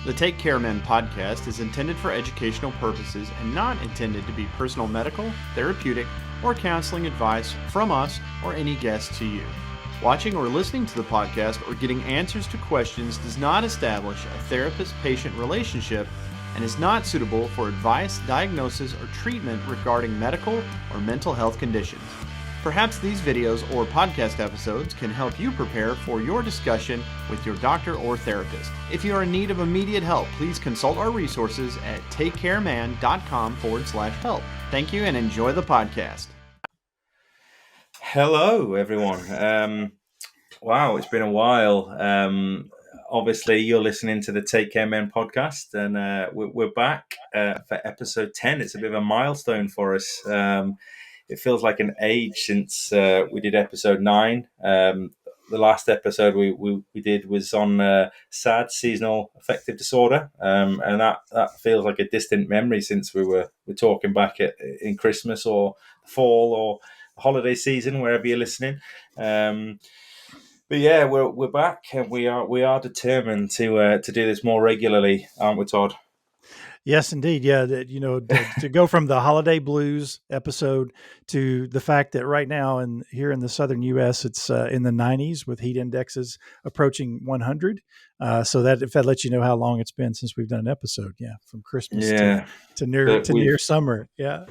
The Take Care Men podcast is intended for educational purposes and not intended to be personal medical, therapeutic, or counseling advice from us or any guest to you. Watching or listening to the podcast or getting answers to questions does not establish a therapist-patient relationship and is not suitable for advice, diagnosis, or treatment regarding medical or mental health conditions. Perhaps these videos or podcast episodes can help you prepare for your discussion with your doctor or therapist. If you are in need of immediate help, please consult our resources at takecareman.com/help. Thank you and enjoy the podcast. Hello, everyone. Wow, it's been a while. Obviously, you're listening to the Take Care Men podcast, and we're back for episode 10. It's a bit of a milestone for us. It feels like an age since we did episode 9. The last episode we did was on SAD, seasonal affective disorder, and that feels like a distant memory since we were talking back in Christmas or fall or holiday season, wherever you're listening. But yeah, we're back, and we are determined to do this more regularly, aren't we, Todd? Yes, indeed. Yeah, to go from the holiday blues episode to the fact that right now here in the southern U.S. it's in the 90s with heat indexes approaching 100. So that if that lets you know how long it's been since we've done an episode, from Christmas to near summer. Yeah,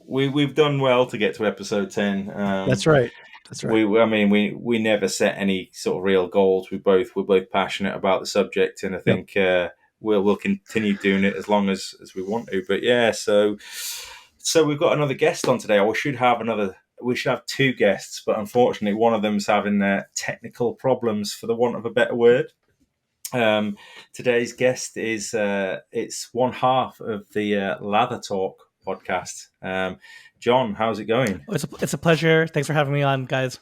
we've done well to get to episode 10. That's right. That's right. We never set any sort of real goals. We're both passionate about the subject, and I think. Yep. We'll continue doing it as long as we want to. But yeah, so we've got another guest on today. We should have 2 guests, but unfortunately one of them's having technical problems, for the want of a better word. Today's guest is it's one half of the Lathertalk podcast. Jon, how's it going? It's a pleasure. Thanks for having me on, guys.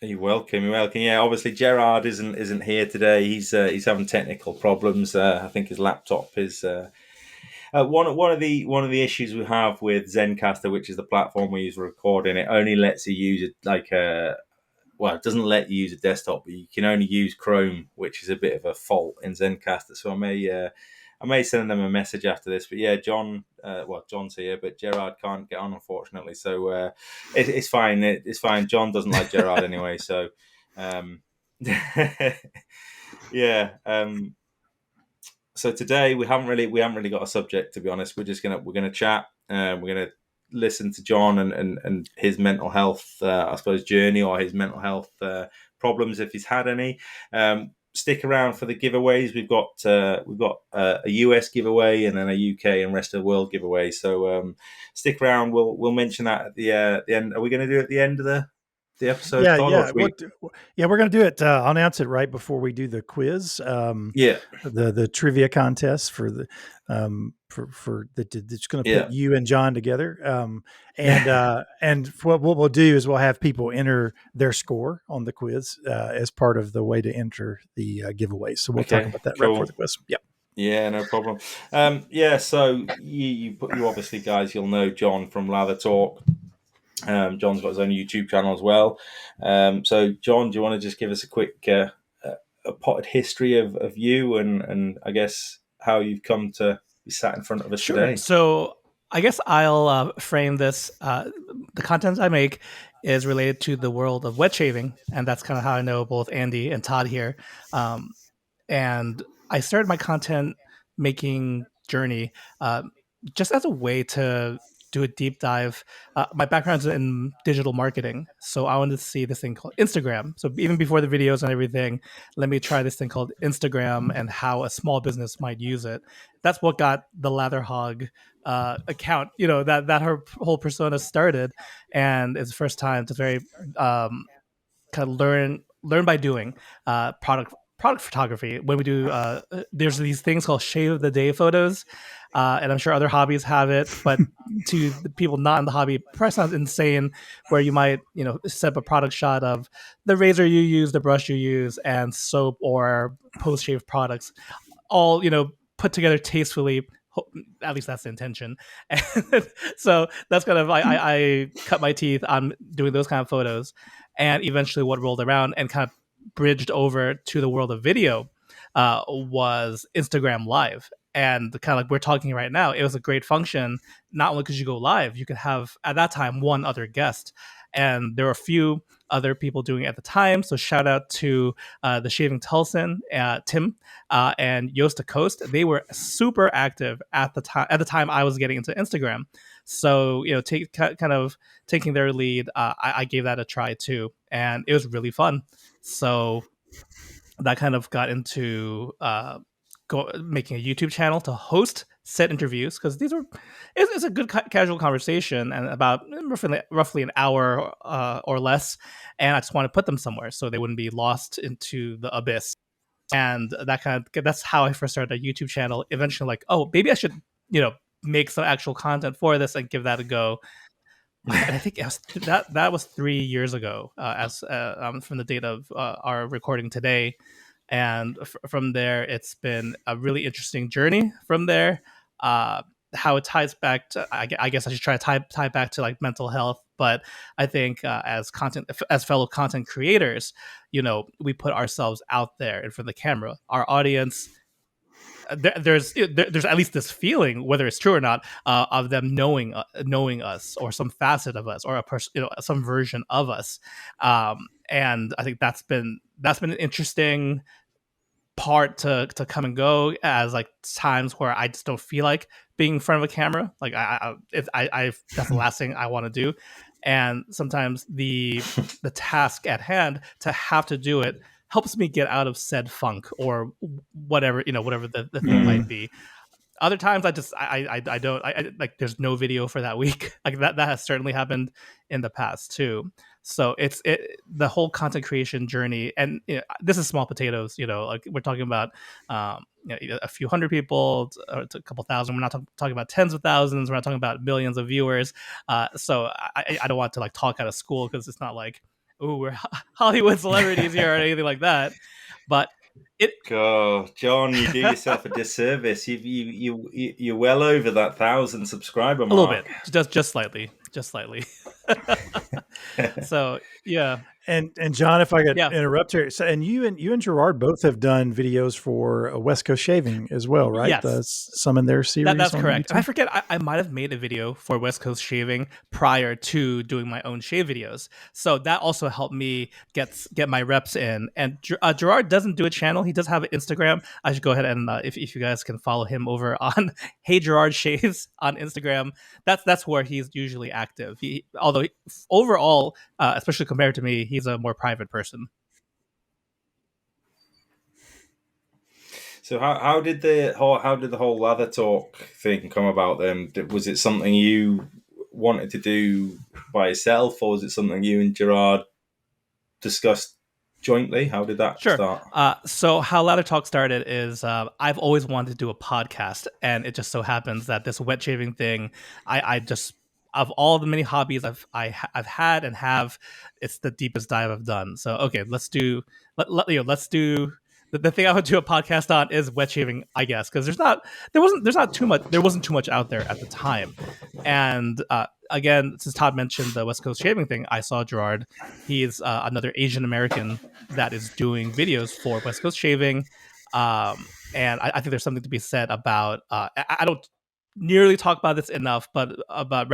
You're welcome. Yeah, obviously Gerard isn't here today. He's having technical problems. I think his laptop is one of the issues we have with Zencastr, which is the platform we use for recording. It only lets you use it it doesn't let you use a desktop, but you can only use Crowne, which is a bit of a fault in Zencastr. So I may send them a message after this. But yeah, Jon's here, but Gerard can't get on, unfortunately. So it's fine. It's fine. Jon doesn't like Gerard anyway. So yeah. So today we haven't really got a subject, to be honest. We're gonna chat. We're gonna listen to Jon and his mental health, I suppose, journey, or his mental health problems, if he's had any. Stick around for the giveaways. We've got a US giveaway and then a UK and rest of the world giveaway. So stick around. We'll mention that at the end. Are we going to do it at the end of the episode? Yeah. We're going to do it. I'll announce it right before we do the quiz. The trivia contest for the it's going to put you and Jon together. And what we'll do is we'll have people enter their score on the quiz as part of the way to enter the giveaway. So we'll talk about that right before the quiz. Yep. Yeah, no problem. So you obviously, guys, you'll know Jon from Lathertalk. Jon's got his own YouTube channel as well. So Jon, do you want to just give us a quick a potted history of you and I guess how you've come to be sat in front of us today? So I guess I'll frame this. The content I make is related to the world of wet shaving, and that's kind of how I know both Andy and Todd here. And I started my content making journey just as a way to do a deep dive. My background's in digital marketing, so I wanted to see this thing called Instagram. So even before the videos and everything, let me try this thing called Instagram and how a small business might use it. That's what got the Latherhog account, that her whole persona started, and it's the first time to very kind of learn by doing product photography. When we do there's these things called shave of the day photos, and I'm sure other hobbies have it, but to the people not in the hobby, it probably sounds insane, where you might set up a product shot of the razor you use, the brush you use, and soap or post shave products, all put together tastefully. At least that's the intention. And so that's kind of I cut my teeth on doing those kind of photos, and eventually what rolled around and kind of bridged over to the world of video was Instagram Live. And kind of like we're talking right now, it was a great function, not only because you go live, you could have at that time one other guest. And there were a few other people doing it at the time. So shout out to the Shaving Tulsin, Tim, and Yoast to Coast. They were super active at the time. At the time, I was getting into Instagram. So kind of taking their lead, I gave that a try too, and it was really fun. So that kind of got into making a YouTube channel to host set interviews, because it's a good casual conversation and about roughly an hour or less, and I just want to put them somewhere so they wouldn't be lost into the abyss. And that's how I first started a YouTube channel. Eventually, like, oh, maybe I should make some actual content for this and give that a go. And I think that was 3 years ago, as from the date of our recording today. And from there, it's been a really interesting journey. From there, how it ties back to, I guess I should try to tie back to like mental health. But I think as fellow content creators, we put ourselves out there in front of the camera. Our audience, there's at least this feeling, whether it's true or not, of them knowing us, or some facet of us, or a person, some version of us. And I think that's been an interesting part to come and go, as like times where I just don't feel like being in front of a camera. Like I that's the last thing I want to do. And sometimes the task at hand to have to do it helps me get out of said funk, or whatever the thing might be. Other times I don't like, there's no video for that week. Like that has certainly happened in the past too. So it's the whole content creation journey, and this is small potatoes. Like we're talking about a few hundred people, a couple thousand. We're not talking about tens of thousands. We're not talking about millions of viewers. So I don't want to like talk out of school, because it's not like, oh, we're Hollywood celebrities here or anything like that. But John, you do yourself a disservice. You're well over that 1,000 subscriber mark. A little bit, just slightly. So yeah. And John, if I could interrupt here, so, and you and Gerard both have done videos for West Coast Shaving as well, right? Yes. Some in their series. That's correct. And I forget, I might have made a video for West Coast Shaving prior to doing my own shave videos, so that also helped me get my reps in. And Gerard doesn't do a channel; he does have an Instagram. I should go ahead and if you guys can follow him over on Hey Gerard Shaves on Instagram. That's where he's usually active. Although overall, especially compared to me, he's a more private person. So how did the whole Lathertalk thing come about then? Was it something you wanted to do by yourself, or was it something you and Gerard discussed jointly? How did that start? So how Lathertalk started is I've always wanted to do a podcast, and it just so happens that this wet shaving thing, I just, of all the many hobbies I've had and have, it's the deepest dive I've done. So okay, let's do the thing I would do a podcast on is wet shaving, I guess, because there wasn't too much out there at the time. And again, since Todd mentioned the West Coast Shaving thing, I saw Gerard. He's another Asian American that is doing videos for West Coast Shaving, and I think there's something to be said about. I don't nearly talk about this enough, but about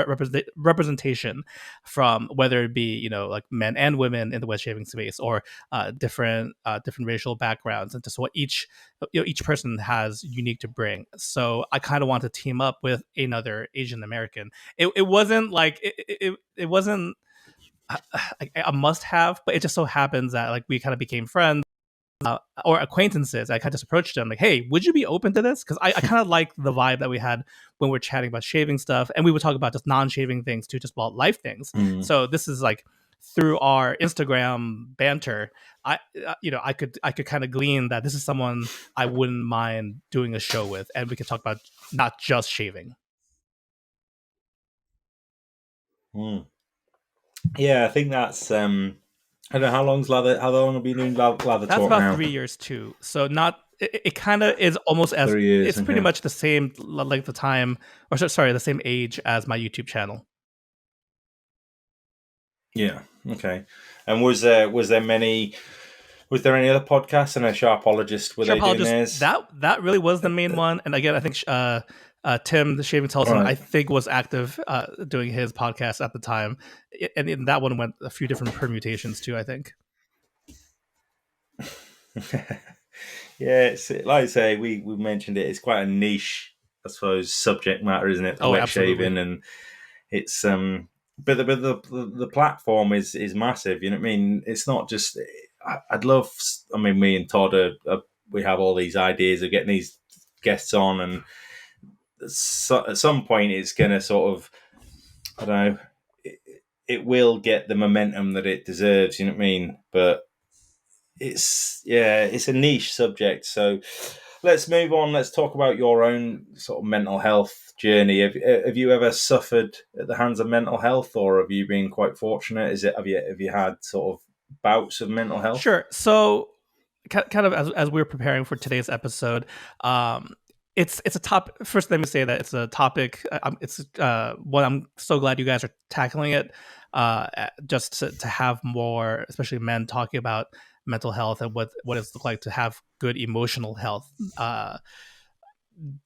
representation, from whether it be like men and women in the wet shaving space, or different racial backgrounds, and just what each person has unique to bring. So I kind of want to team up with another Asian American. It wasn't like it wasn't a must have, but it just so happens that like we kind of became friends. Or acquaintances. I kind of just approached them like, hey, would you be open to this? Because I kind of like the vibe that we had when we were chatting about shaving stuff, and we would talk about just non-shaving things too, just about life things. So this is like through our Instagram banter, I could kind of glean that this is someone I wouldn't mind doing a show with, and we could talk about not just shaving. Yeah, I think that's I don't know how long have you been doing Lathertalk? That's about now? 3 years too. So it kind of is almost as 3 years. It's pretty much the same length of time, or sorry, the same age as my YouTube channel. Yeah. Okay. And was there many Was there any other podcasts? And a Sharpologist, were they doing theirs? That really was the main one. And again, I think Tim, the Shaving Telson, Right. I think was active doing his podcast at the time. And that one went a few different permutations too, I think. Yeah, it's like I say, we mentioned it. It's quite a niche, I suppose, subject matter, isn't it? Oh, wet absolutely. shaving, and it's but the platform is massive. You know what I mean? It's not just. I'd love. I mean, me and Todd we have all these ideas of getting these guests on, and so, at some point, it's going to sort of, I don't know, it will get the momentum that it deserves. You know what I mean? But it's a niche subject. So let's move on. Let's talk about your own sort of mental health journey. Have you ever suffered at the hands of mental health, or have you been quite fortunate? Have you had sort of bouts of mental health? Sure. So kind of as we're preparing for today's episode, it's a topic. First, let me say that it's a topic. It's one I'm so glad you guys are tackling it. Just to have more, especially men, talking about mental health and what it's look like to have good emotional health.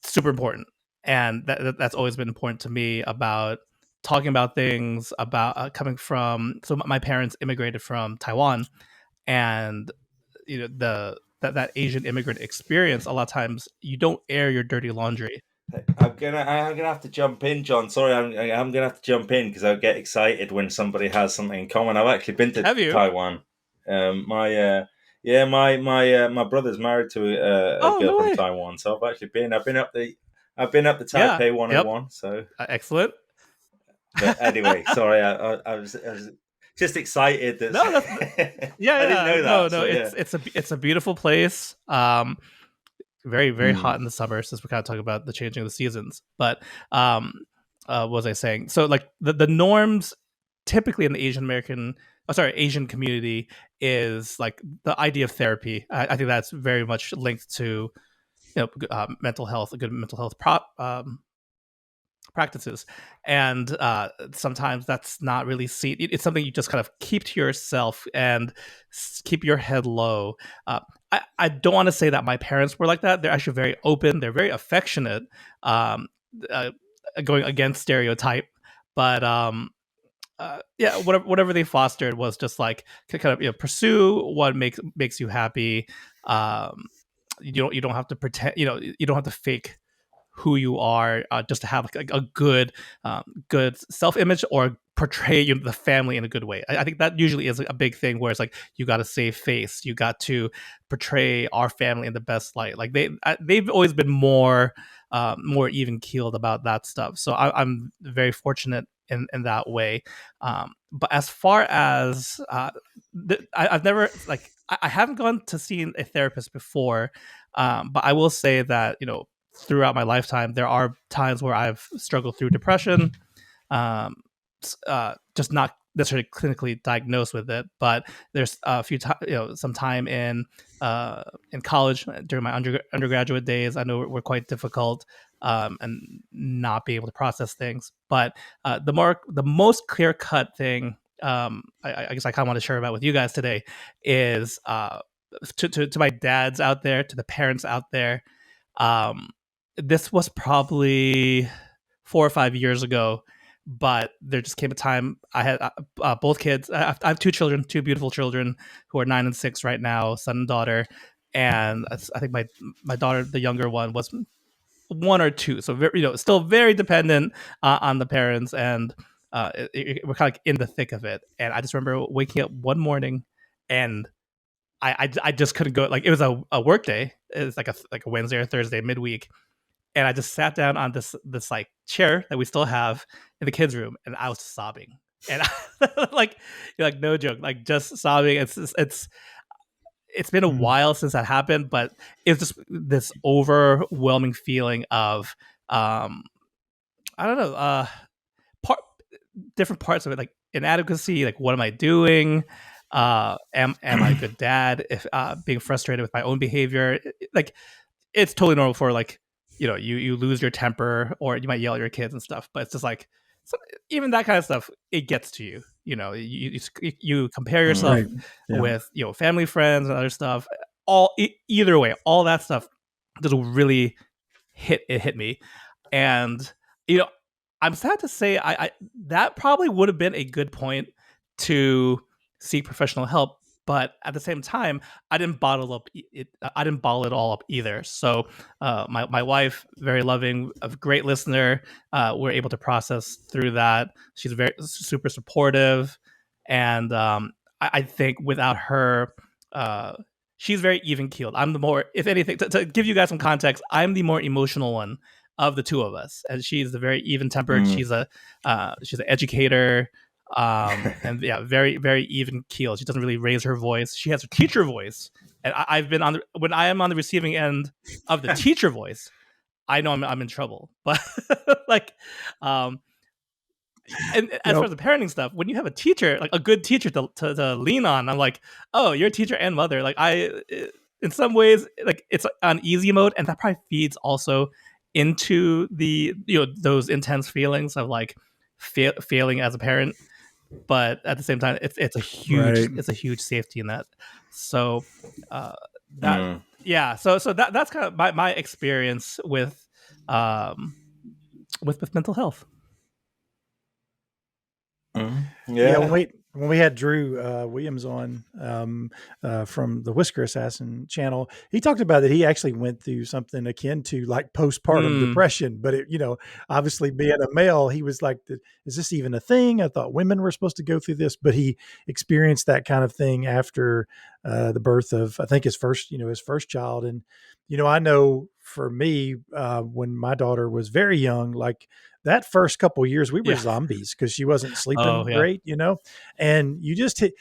Super important, and that's always been important to me about talking about things about coming from. So my parents immigrated from Taiwan, and you know that Asian immigrant experience. A lot of times you don't air your dirty laundry. I'm gonna have to jump in, John. Sorry, I'm gonna have to jump in because I get excited when somebody has something in common. I've actually been to Taiwan. My brother's married to a girl from Taiwan, so I've actually been. I've been up the Taipei 101. Yep. So excellent. But anyway, sorry, I was just excited. I didn't know that. No, it's a beautiful place. Very, very hot in the summer, since we're kind of talking about the changing of the seasons. But what was I saying? So like the norms typically in the Asian community is like the idea of therapy. I think that's very much linked to mental health, a good mental health practices, and sometimes that's not really seen. It's something you just kind of keep to yourself and keep your head low. I don't want to say that my parents were like that. They're actually very open. They're very affectionate, going against stereotype, but whatever they fostered was just like kind of pursue what makes you happy. You don't have to pretend. You don't have to fake who you are just to have a good self-image or portray the family in a good way. I think that usually is a big thing where it's like you got to save face, you got to portray our family in the best light. Like they've always been more even keeled about that stuff. So I'm very fortunate in that way. But as far as I've never I haven't gone to see a therapist before, but I will say that throughout my lifetime, there are times where I've struggled through depression, just not necessarily clinically diagnosed with it, but there's a few times, some time in college during my undergraduate days. I know were quite difficult, and not being able to process things. But the most clear cut thing, I guess I kind of want to share about with you guys today is to my dads out there, to the parents out there. This was probably 4 or 5 years ago, but there just came a time I had both kids. I have 2 children, 2 beautiful children who are 9 and 6 right now, son and daughter. And I think my daughter, the younger one, was 1 or 2, so very, still very dependent on the parents, and we're kind of like in the thick of it. And I just remember waking up one morning, and I just couldn't go. Like it was a work day. It's like a Wednesday or Thursday midweek. And I just sat down on this like chair that we still have in the kids' room, and I was sobbing. And like no joke, like just sobbing. It's been a while since that happened, but it's just this overwhelming feeling of I don't know, different parts of it, like inadequacy, like what am I doing? Am I a good dad? If being frustrated with my own behavior, like it's totally normal for like. You lose your temper, or you might yell at your kids and stuff, but it's just like even that kind of stuff, it gets to you. you compare yourself Right. Yeah. with family, friends, and other stuff. Either way, all that stuff just really hit me, and I'm sad to say I that probably would have been a good point to seek professional help, but at the same time, I didn't bottle it. I didn't bottle it all up either. So my wife, very loving, a great listener, we're able to process through that. She's very super supportive, and I think without her. She's very even keeled. I'm the more, if anything, to give you guys some context, I'm the more emotional one of the two of us, and she's the very even tempered. She's an educator, and yeah, very very even keeled. She doesn't really raise her voice. She has her teacher voice, and I've been when I am on the receiving end of the teacher voice, I know I'm in trouble. But like, and as far as the parenting stuff, when you have a teacher, like a good teacher to lean on, I'm like, oh, you're a teacher and mother. Like in some ways, like it's on easy mode, and that probably feeds also into the those intense feelings of like failing as a parent. But at the same time, it's a huge safety in that. So that's kind of my experience with mental health. Yeah, when we had Drew Williams on from the Whisker Assassin channel, he talked about that he actually went through something akin to like postpartum depression. But it, obviously being a male, he was like, "Is this even a thing? I thought women were supposed to go through this." But he experienced that kind of thing after the birth of, I think, his first child. And I know for me, when my daughter was very young, like, that first couple of years we were zombies because she wasn't sleeping great, and you just hit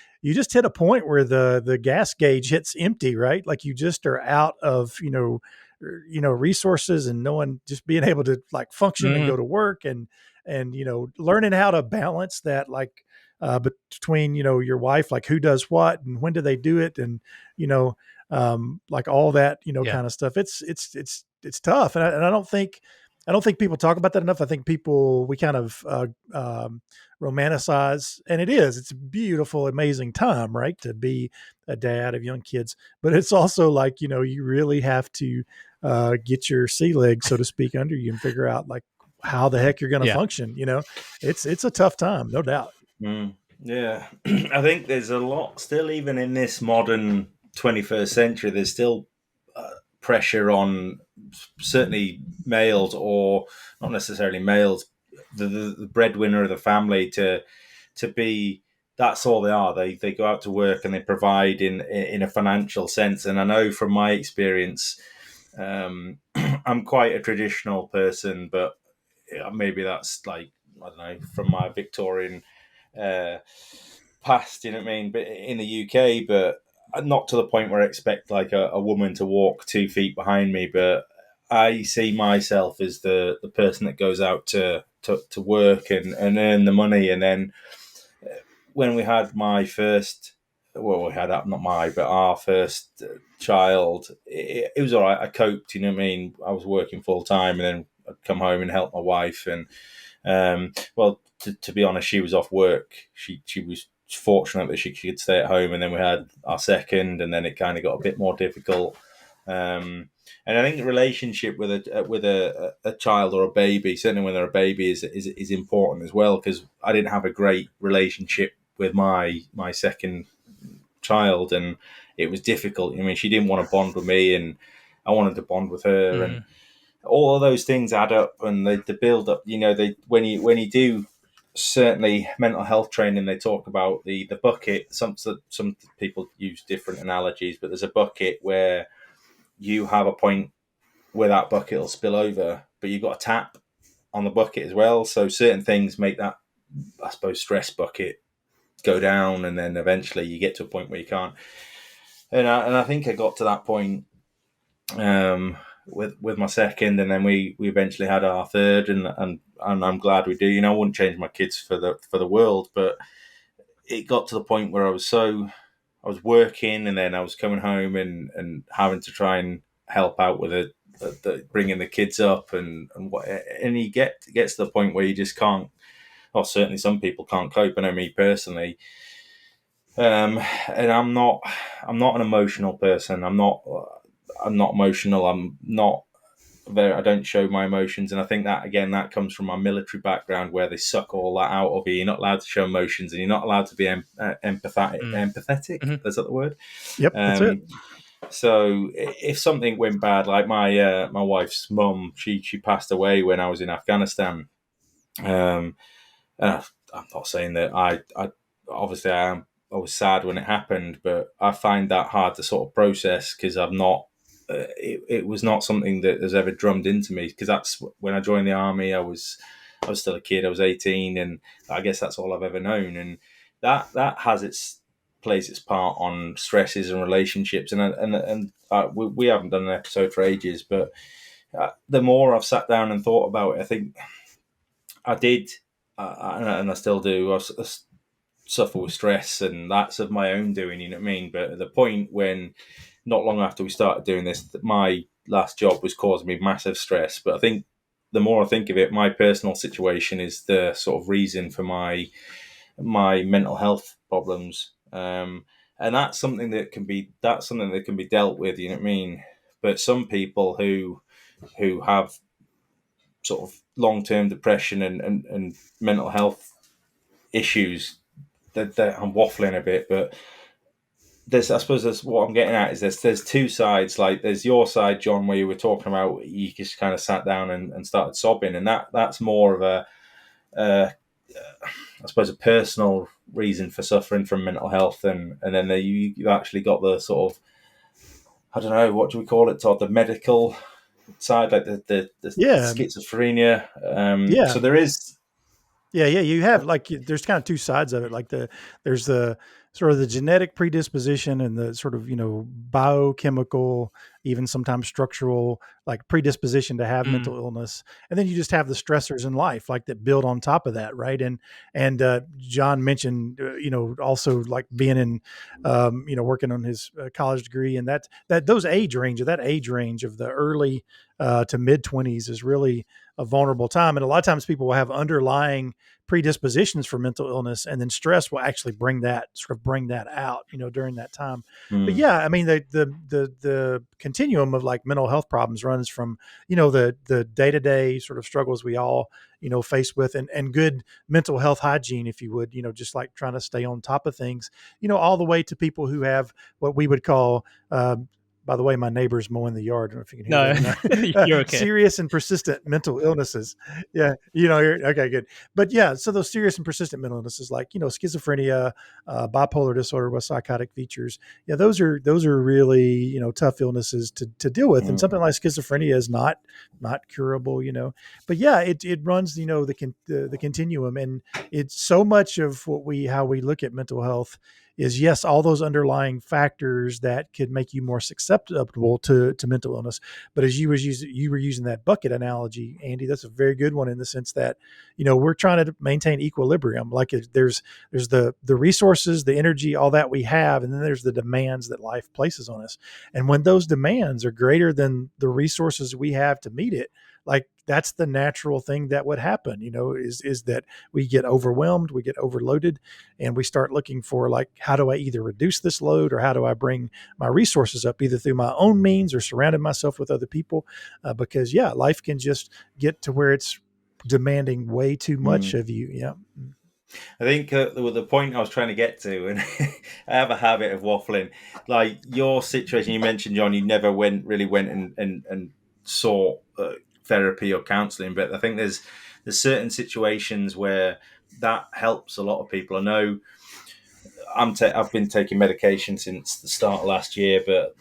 a point where the gas gauge hits empty, right? Like you just are out of, resources, and no one just being able to like function and go to work and learning how to balance that, like, between, your wife, like who does what and when do they do it. And, like all that, kind of stuff. It's tough. And I don't think people talk about that enough. I think we kind of romanticize, and it's a beautiful, amazing time, right? To be a dad of young kids, but it's also like, you really have to get your sea legs, so to speak, under you and figure out like how the heck you're going to function. It's a tough time, no doubt. Yeah. I think there's a lot still, even in this modern 21st century, there's still pressure on certainly males, or not necessarily males, the breadwinner of the family to be, that's all they are. They go out to work and they provide in a financial sense. And I know from my experience, I'm quite a traditional person, but maybe that's like, I don't know, from my Victorian past, you know what I mean? But in the UK, but not to the point where I expect like a woman to walk 2 feet behind me, but I see myself as the person that goes out to work and earn the money. And then when we had my first, well, we had not my, but our first child, it was all right. I coped, you know what I mean? I was working full time, and then I'd come home and help my wife. And well, to be honest, she was off work. She was fortunate that she could stay at home, and then we had our second, and then it kind of got a bit more difficult. And I think the relationship with a child or a baby, certainly when they're a baby, is important as well, because I didn't have a great relationship with my second child, and it was difficult. I mean, she didn't want to bond with me, and I wanted to bond with her, and all of those things add up, and the build up. When you do certainly mental health training, they talk about the bucket. Some people use different analogies, but there's a bucket where you have a point where that bucket will spill over, but you've got a tap on the bucket as well. So certain things make that, I suppose, stress bucket go down, and then eventually you get to a point where you can't. And I think I got to that point with my second, and then we eventually had our third, and I'm glad we do. I wouldn't change my kids for the world, but it got to the point where I was working, and then I was coming home and having to try and help out with bringing the kids up, and you gets to the point where you just can't or certainly some people can't cope. I know me personally, and I'm not an emotional person. I'm not emotional. I'm not I don't show my emotions, and I think that again that comes from my military background where they suck all that out of you. You're not allowed to show emotions, and you're not allowed to be empathetic. Mm-hmm. Is that the word? Yep, that's it. So if something went bad, like my wife's mum, she passed away when I was in Afghanistan. And I'm not saying that I obviously I was sad when it happened, but I find that hard to sort of process because I've not. It was not something that has ever drummed into me, because that's when I joined the army. I was still a kid. I was 18, and I guess that's all I've ever known. And that plays its part on stresses and relationships. And we haven't done an episode for ages, but the more I've sat down and thought about it, I think I did, and I still do. I suffer with stress, and that's of my own doing. You know what I mean? But at the point when, not long after we started doing this, my last job was causing me massive stress. But I think the more I think of it, my personal situation is the sort of reason for my mental health problems, and that's something that can be dealt with. You know what I mean? But some people who have sort of long-term depression and mental health issues, that I'm waffling a bit, but I suppose that's what I'm getting at, is there's two sides. Like there's your side, John, where you were talking about you just kind of sat down and started sobbing, and that's more of a I suppose a personal reason for suffering from mental health, and then you actually got the sort of, I don't know, what do we call it, Todd, the medical side, like the schizophrenia. So there is. Yeah, you have there's kind of two sides of it. Like there's the sort of the genetic predisposition and the sort of, biochemical, even sometimes structural, like predisposition to have mental illness. And then you just have the stressors in life, like that build on top of that. Right. And John mentioned, also like being in, working on his college degree, and that those age range of the early to mid 20s is really a vulnerable time. And a lot of times people will have underlying predispositions for mental illness, and then stress will actually bring that out, during that time. But yeah, I mean, the continuum of like mental health problems runs from, the day-to-day sort of struggles we all, face with, and good mental health hygiene, if you would, just like trying to stay on top of things, all the way to people who have what we would call, by the way, my neighbor's mowing the yard. I don't know if you can hear that. You're okay. Serious and persistent mental illnesses. Yeah. Okay, good. But yeah, so those serious and persistent mental illnesses like, schizophrenia, bipolar disorder with psychotic features. Yeah. Those are really, tough illnesses to deal with. And something like schizophrenia is not curable, but yeah, it runs, the continuum. And it's so much of how we look at mental health is, yes, all those underlying factors that could make you more susceptible to mental illness. But as you were using that bucket analogy, Andy, that's a very good one, in the sense that, we're trying to maintain equilibrium. Like there's the resources, the energy, all that we have, and then there's the demands that life places on us. And when those demands are greater than the resources we have to meet it, like that's the natural thing that would happen, is that we get overwhelmed, we get overloaded, and we start looking for, like, how do I either reduce this load, or how do I bring my resources up, either through my own means or surrounding myself with other people? Because yeah, life can just get to where it's demanding way too much of you. Yeah. I think the point I was trying to get to, and I have a habit of waffling, like your situation you mentioned, John, you never went and sought therapy or counselling, but I think there's certain situations where that helps a lot of people. I know I've been taking medication since the start of last year, but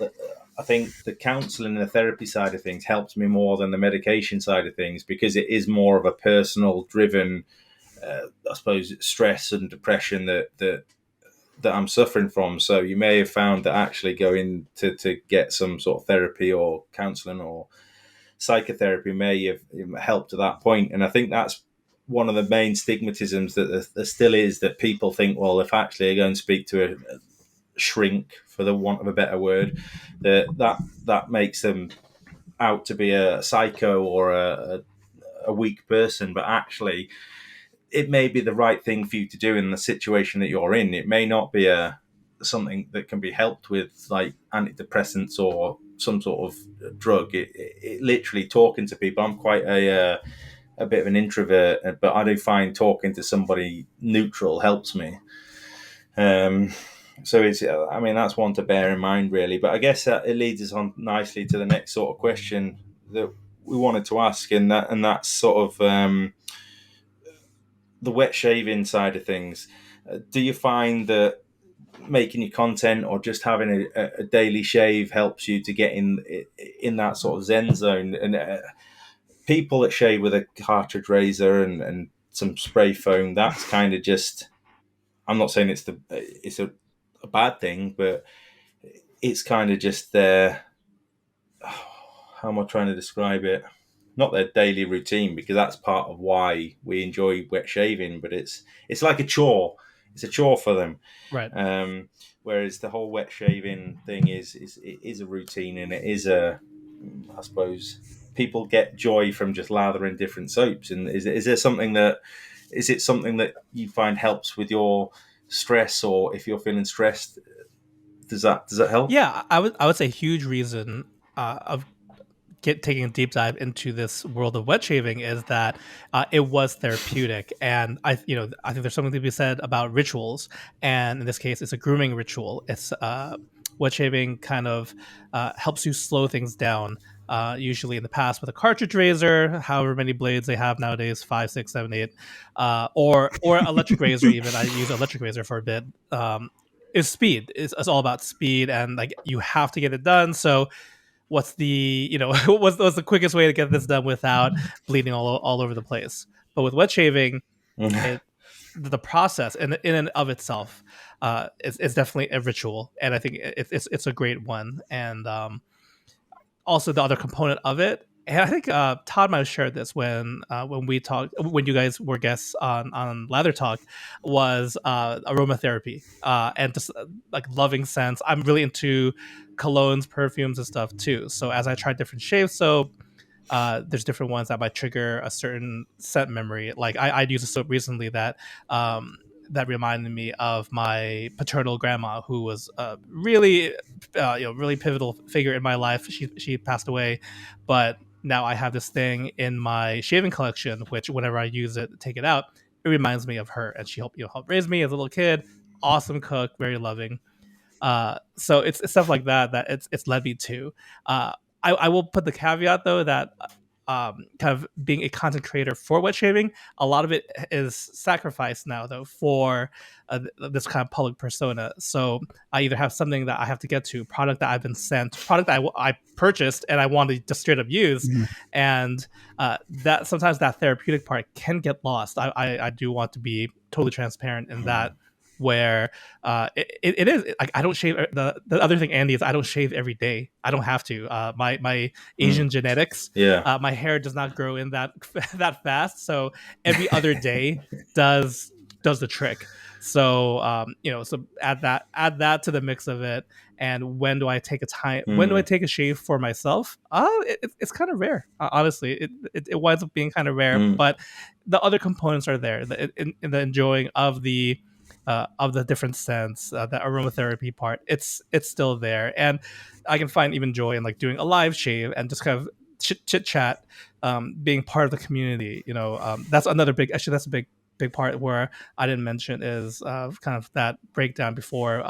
I think the counselling and the therapy side of things helps me more than the medication side of things, because it is more of a personal driven, I suppose, stress and depression that I'm suffering from. So you may have found that actually going to get some sort of therapy or counselling or psychotherapy may have helped to that point. And I think that's one of the main stigmatisms that there still is, that people think, well, if actually I go and speak to a shrink, for the want of a better word, that makes them out to be a psycho or a weak person. But actually, it may be the right thing for you to do in the situation that you're in. It may not be something that can be helped with like antidepressants or some sort of drug. It literally talking to people. I'm quite a bit of an introvert, but I do find talking to somebody neutral helps me. So I mean, that's one to bear in mind, really. But I guess it leads us on nicely to the next sort of question that we wanted to ask, and that's sort of the wet shaving side of things. Do you find that making your content or just having a daily shave helps you to get in that sort of zen zone? And people that shave with a cartridge razor and some spray foam, that's kind of just, I'm not saying it's a bad thing, but it's kind of just their, how am I trying to describe it? Not their daily routine, because that's part of why we enjoy wet shaving, but it's like a chore. It's a chore for them. Right. Whereas the whole wet shaving thing is a routine, and it is I suppose people get joy from just lathering different soaps. And is it something that you find helps with your stress, or if you're feeling stressed, does that help? Yeah, I would say a huge reason of taking a deep dive into this world of wet shaving is that it was therapeutic, and I think there's something to be said about rituals, and in this case, it's a grooming ritual. It's wet shaving kind of helps you slow things down. Usually in the past with a cartridge razor, however many blades they have nowadays, 5, 6, 7, 8, or electric razor. Even I use electric razor for a bit. Is speed. It's all about speed, and like you have to get it done. So what's the what's the quickest way to get this done without bleeding all over the place? But with wet shaving, the process in and of itself is definitely a ritual, and I think it's a great one. And also the other component of it, and I think Todd might have shared this when we talked, when you guys were guests on Lathertalk, was aromatherapy and just like loving scents. I'm really into colognes, perfumes, and stuff too. So as I try different shave soap, there's different ones that might trigger a certain scent memory. Like I'd used a soap recently that that reminded me of my paternal grandma, who was really really pivotal figure in my life. She passed away, but now I have this thing in my shaving collection, which whenever I use it, take it out, it reminds me of her, and she helped raise me as a little kid. Awesome cook, very loving. So it's stuff like that it's led me to. I will put the caveat though that kind of being a content creator for wet shaving, a lot of it is sacrificed now though for this kind of public persona. So I either have something that I have to get to, product that I've been sent, product that I purchased and I want to just straight up use, and that sometimes that therapeutic part can get lost. I do want to be totally transparent in that. Where it is like I don't shave. The other thing, Andy, is I don't shave every day. I don't have to. My Asian genetics, my hair does not grow in that fast. So every other day does the trick. So so add that to the mix of it. And when do I take a time? When do I take a shave for myself? It's kind of rare. Honestly, it winds up being kind of rare. But the other components are there. In the enjoying of the different scents, the aromatherapy part, it's still there, and I can find even joy in like doing a live shave and just kind of chit chat, being part of the community. That's another that's a big part where I didn't mention is kind of that breakdown before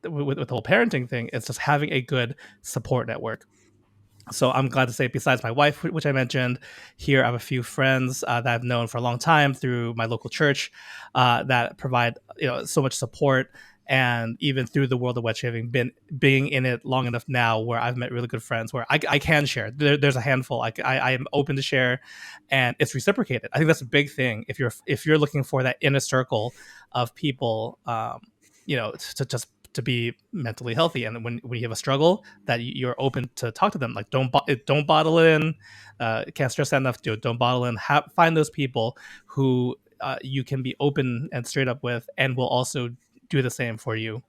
with the whole parenting thing. It's just having a good support network. So I'm glad to say, besides my wife, which I mentioned here, I have a few friends that I've known for a long time through my local church that provide so much support, and even through the world of wet shaving, being in it long enough now where I've met really good friends where I can share. There's a handful I am open to share, and it's reciprocated. I think that's a big thing if you're looking for that inner circle of people, to be mentally healthy, and when you have a struggle, that you're open to talk to them. Like don't bottle in. Can't stress that enough. Don't bottle in. Find those people who you can be open and straight up with, and will also do the same for you.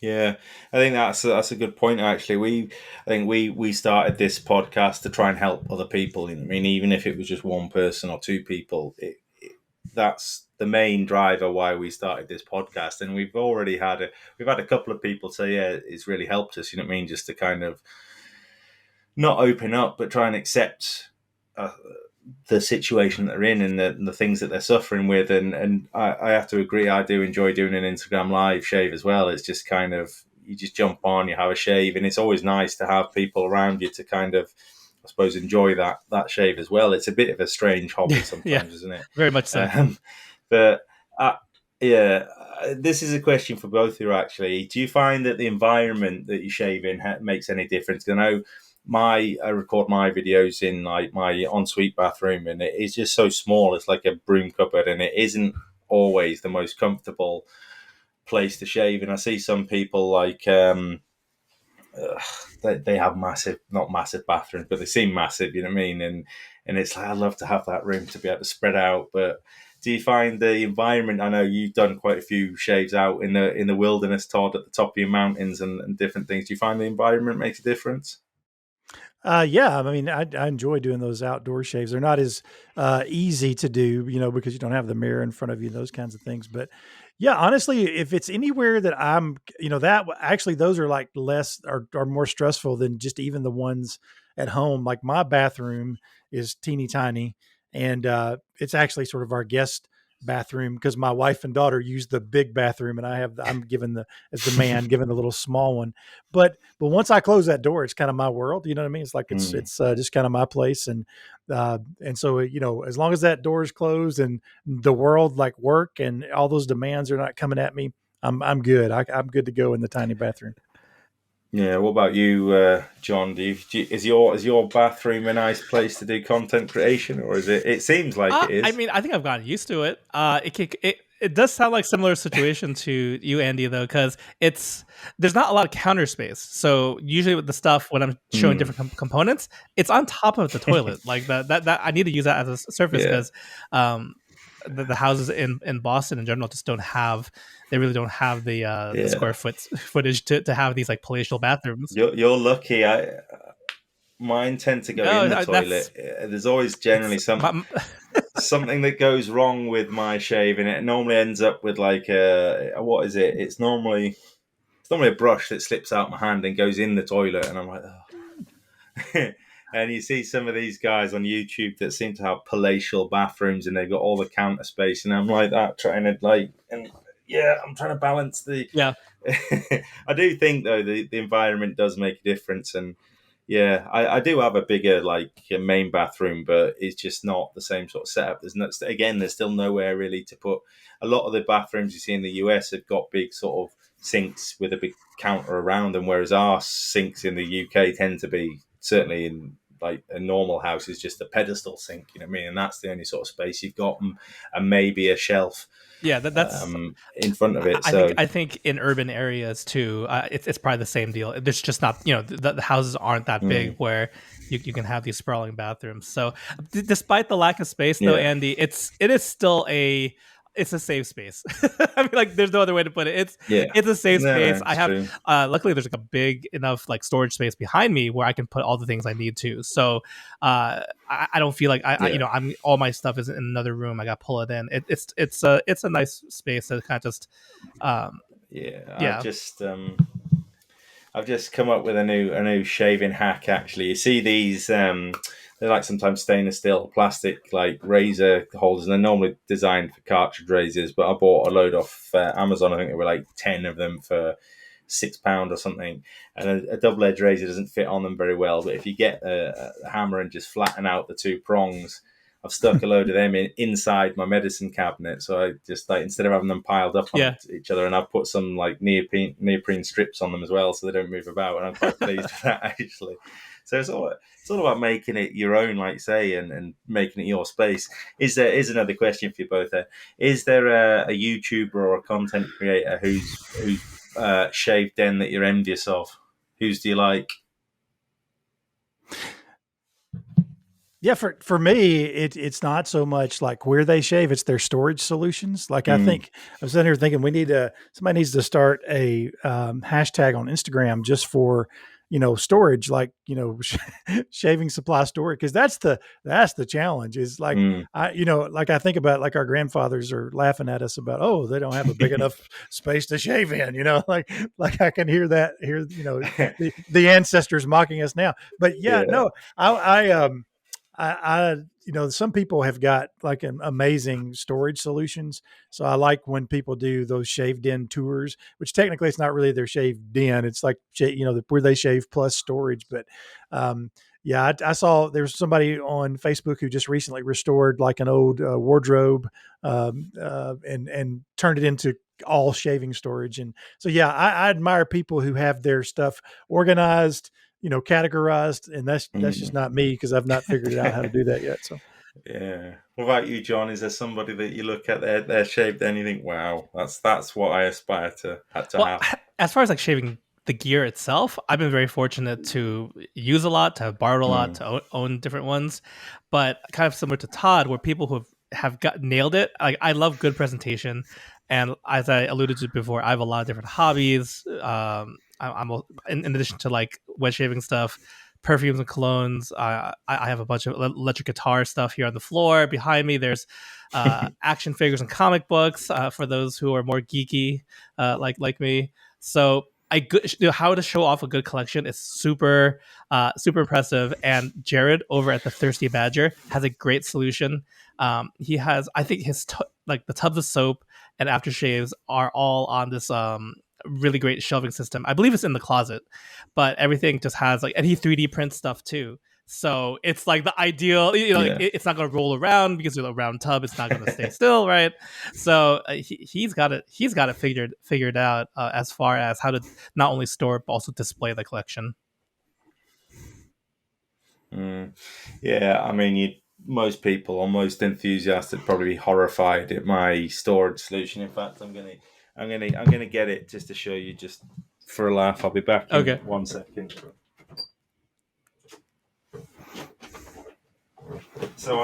Yeah, I think that's a good point. Actually, I think we started this podcast to try and help other people. I mean, even if it was just one person or two people, that's the main driver why we started this podcast. And we've had a couple of people say, yeah, it's really helped us. You know what I mean? Just to kind of not open up, but try and accept the situation that they're in and the things that they're suffering with. And I have to agree, I do enjoy doing an Instagram live shave as well. It's just kind of, you just jump on, you have a shave, and it's always nice to have people around you to kind of, I suppose, enjoy that shave as well. It's a bit of a strange hobby sometimes, Yeah, isn't it? very much so. But yeah, this is a question for both of you, actually. Do you find that the environment that you shave in makes any difference? I know I record my videos in like my ensuite bathroom, and it is just so small. It's like a broom cupboard, and it isn't always the most comfortable place to shave. And I see some people like they have not massive bathrooms, but they seem massive. You know what I mean? And it's like, I'd love to have that room to be able to spread out. But do you find the environment? I know you've done quite a few shaves out in the wilderness, Todd, at the top of your mountains and different things. Do you find the environment makes a difference? Yeah, I mean, I enjoy doing those outdoor shaves. They're not as easy to do, because you don't have the mirror in front of you, those kinds of things. But yeah, honestly, if it's anywhere that that actually those are like less are more stressful than just even the ones at home. Like my bathroom is teeny tiny, and it's actually sort of our guest bathroom because my wife and daughter use the big bathroom, and I'm given as the man given the little small one. But once I close that door, it's kind of my world. You know what I mean? It's like it's just kind of my place, and so as long as that door is closed and the world like work and all those demands are not coming at me, I'm good. I'm good to go in the tiny bathroom. Yeah. What about you, John? Is your bathroom a nice place to do content creation, or is it? It seems like it is. I mean, I think I've gotten used to it. It does sound like similar situation to you, Andy, though, because there's not a lot of counter space. So usually with the stuff when I'm showing different components, it's on top of the toilet. Like that I need to use that as a surface because the houses in Boston in general just really don't have the square footage to have these like palatial bathrooms. You're lucky. Mine tend to go in the toilet. There's always generally something that goes wrong with my shave, and it normally ends up with like what is it? It's normally a brush that slips out my hand and goes in the toilet, and I'm like, oh. And you see some of these guys on YouTube that seem to have palatial bathrooms, and they've got all the counter space, and I'm like that trying to I'm trying to balance the. Yeah. I do think though the environment does make a difference, and yeah, I do have a bigger main bathroom, but it's just not the same sort of setup. There's still nowhere really to put. A lot of the bathrooms you see in the US have got big sort of sinks with a big counter around them, whereas our sinks in the UK tend to be, certainly in like a normal house, is just a pedestal sink. You know what I mean? And that's the only sort of space you've got, and maybe a shelf. Yeah, that's in front of it. I think in urban areas too, it's probably the same deal. There's just not, the houses aren't that big where you can have these sprawling bathrooms. So despite the lack of space, though, Andy, it is still it's a safe space. I mean, like, there's no other way to put it. It's a safe space. I have, luckily, there's like a big enough like storage space behind me where I can put all the things I need to. So I don't feel like I'm all my stuff is in another room. I got to pull it in. It's a nice space to kind of just. I've just come up with a new shaving hack. Actually, you see these. They're like sometimes stainless steel, plastic, like razor holders, and they're normally designed for cartridge razors. But I bought a load off Amazon. I think there were like 10 of them for £6 or something. And a double-edged razor doesn't fit on them very well. But if you get a hammer and just flatten out the two prongs, I've stuck a load of them inside my medicine cabinet. So I just instead of having them piled up on each other, and I've put some like neoprene strips on them as well, so they don't move about. And I'm quite pleased with that, actually. So it's all about making it your own, like say, and making it your space. Is another question for you both there? Is there a YouTuber or a content creator who's shaved den that you're envious of? Whose do you like? Yeah, for me, it's not so much like where they shave; it's their storage solutions. Like I think I'm sitting here thinking somebody needs to start a hashtag on Instagram just for storage, like shaving supply storage, because that's the challenge. Is like like I think about like our grandfathers are laughing at us about they don't have a big enough space to shave in. Like I can hear the ancestors mocking us now. But yeah, Yeah. no, I some people have got like an amazing storage solutions. So I like when people do those shaved in tours, which technically it's not really their shaved in. It's like, where they shave plus storage. But, yeah, I saw there's somebody on Facebook who just recently restored like an old wardrobe, and turned it into all shaving storage. And so, yeah, I admire people who have their stuff organized, categorized, and that's just not me, because I've not figured out how to do that yet. So Yeah. What about you, John? Is there somebody that you look at their shape and you think, wow, that's what I aspire to have? As far as like shaving the gear itself, I've been very fortunate to use a lot, to have borrowed a lot, to own different ones. But kind of similar to Todd, where people who have got nailed it. I love good presentation, and as I alluded to before, I have a lot of different hobbies. I'm in addition to like wet shaving stuff, perfumes and colognes. I have a bunch of electric guitar stuff here on the floor behind me. There's action figures and comic books for those who are more geeky, like me. So how to show off a good collection is super impressive. And Jared over at the Thirsty Badger has a great solution. He has, I think, like the tubs of soap and aftershaves are all on this really great shelving system. I believe it's in the closet, but everything just has and he 3D prints stuff too. So it's like the ideal, it's not going to roll around because with a round tub, it's not going to stay still, right? So he's got it figured out as far as how to not only store but also display the collection. Yeah, I mean, most people or most enthusiasts would probably be horrified at my storage solution. In fact, I'm gonna get it just to show you, just for a laugh. I'll be back in 1 second. So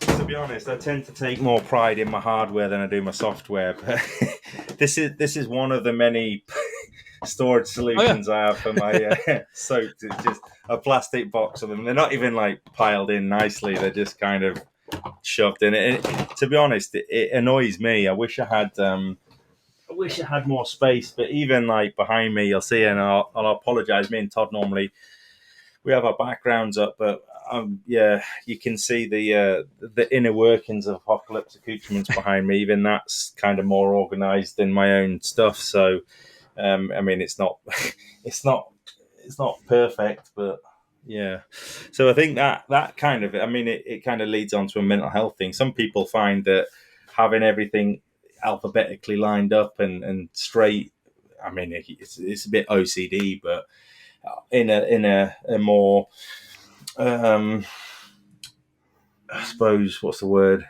to be honest, I tend to take more pride in my hardware than I do my software. But this is one of the many storage solutions I have for my soaps. It's just a plastic box of them. They're not even like piled in nicely. They're just kind of shoved in it. And to be honest, it annoys me. I wish I had more space. But even like behind me, you'll see, and I'll apologize. Me and Todd normally we have our backgrounds up, but yeah, you can see the inner workings of Apocalypse accoutrements behind me. Even that's kind of more organized than my own stuff. So, I mean, it's not perfect, but yeah. So I think that kind of, I mean, it kind of leads on to a mental health thing. Some people find that having everything alphabetically lined up and straight, I mean, it's a bit OCD, but in a more I suppose, what's the word,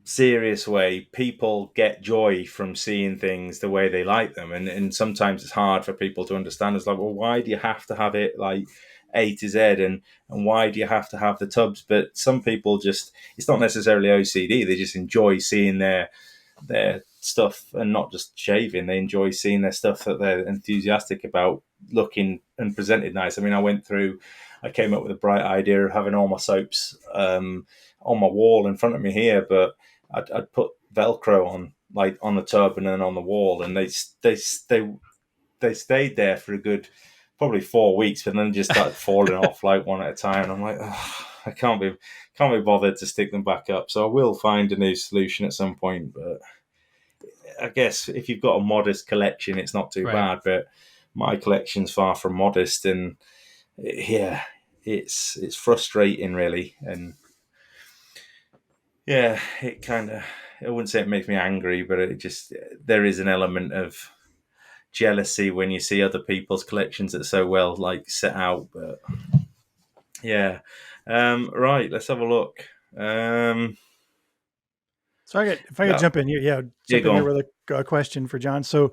serious way, people get joy from seeing things the way they like them, and sometimes it's hard for people to understand. It's like, well, why do you have to have it like A to Z, and why do you have to have the tubs? But some people just, it's not necessarily OCD, they just enjoy seeing their stuff, and not just shaving, they enjoy seeing their stuff that they're enthusiastic about looking and presented nice. I mean, I came up with a bright idea of having all my soaps on my wall in front of me here, but I'd put Velcro on, like on the tub and then on the wall, and they stayed there for a good probably 4 weeks, but then just started falling off like one at a time. And I'm like, I can't be bothered to stick them back up. So I will find a new solution at some point, but I guess if you've got a modest collection, it's not too bad. But my collection's far from modest, and yeah, it's frustrating, really. And yeah, it kind of, I wouldn't say it makes me angry, but it just, there is an element of jealousy when you see other people's collections that are so well like set out. But yeah, right, let's have a look. So if I could jump in here, jump in here with a question for John. So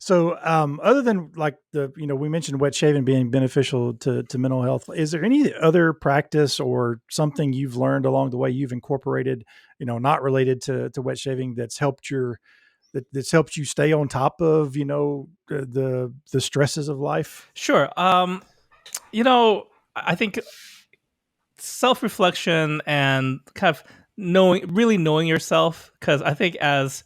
So, other than like we mentioned wet shaving being beneficial to mental health, is there any other practice or something you've learned along the way you've incorporated, not related to wet shaving that's helped you stay on top of, the stresses of life? Sure. I think self-reflection and kind of really knowing yourself, because I think as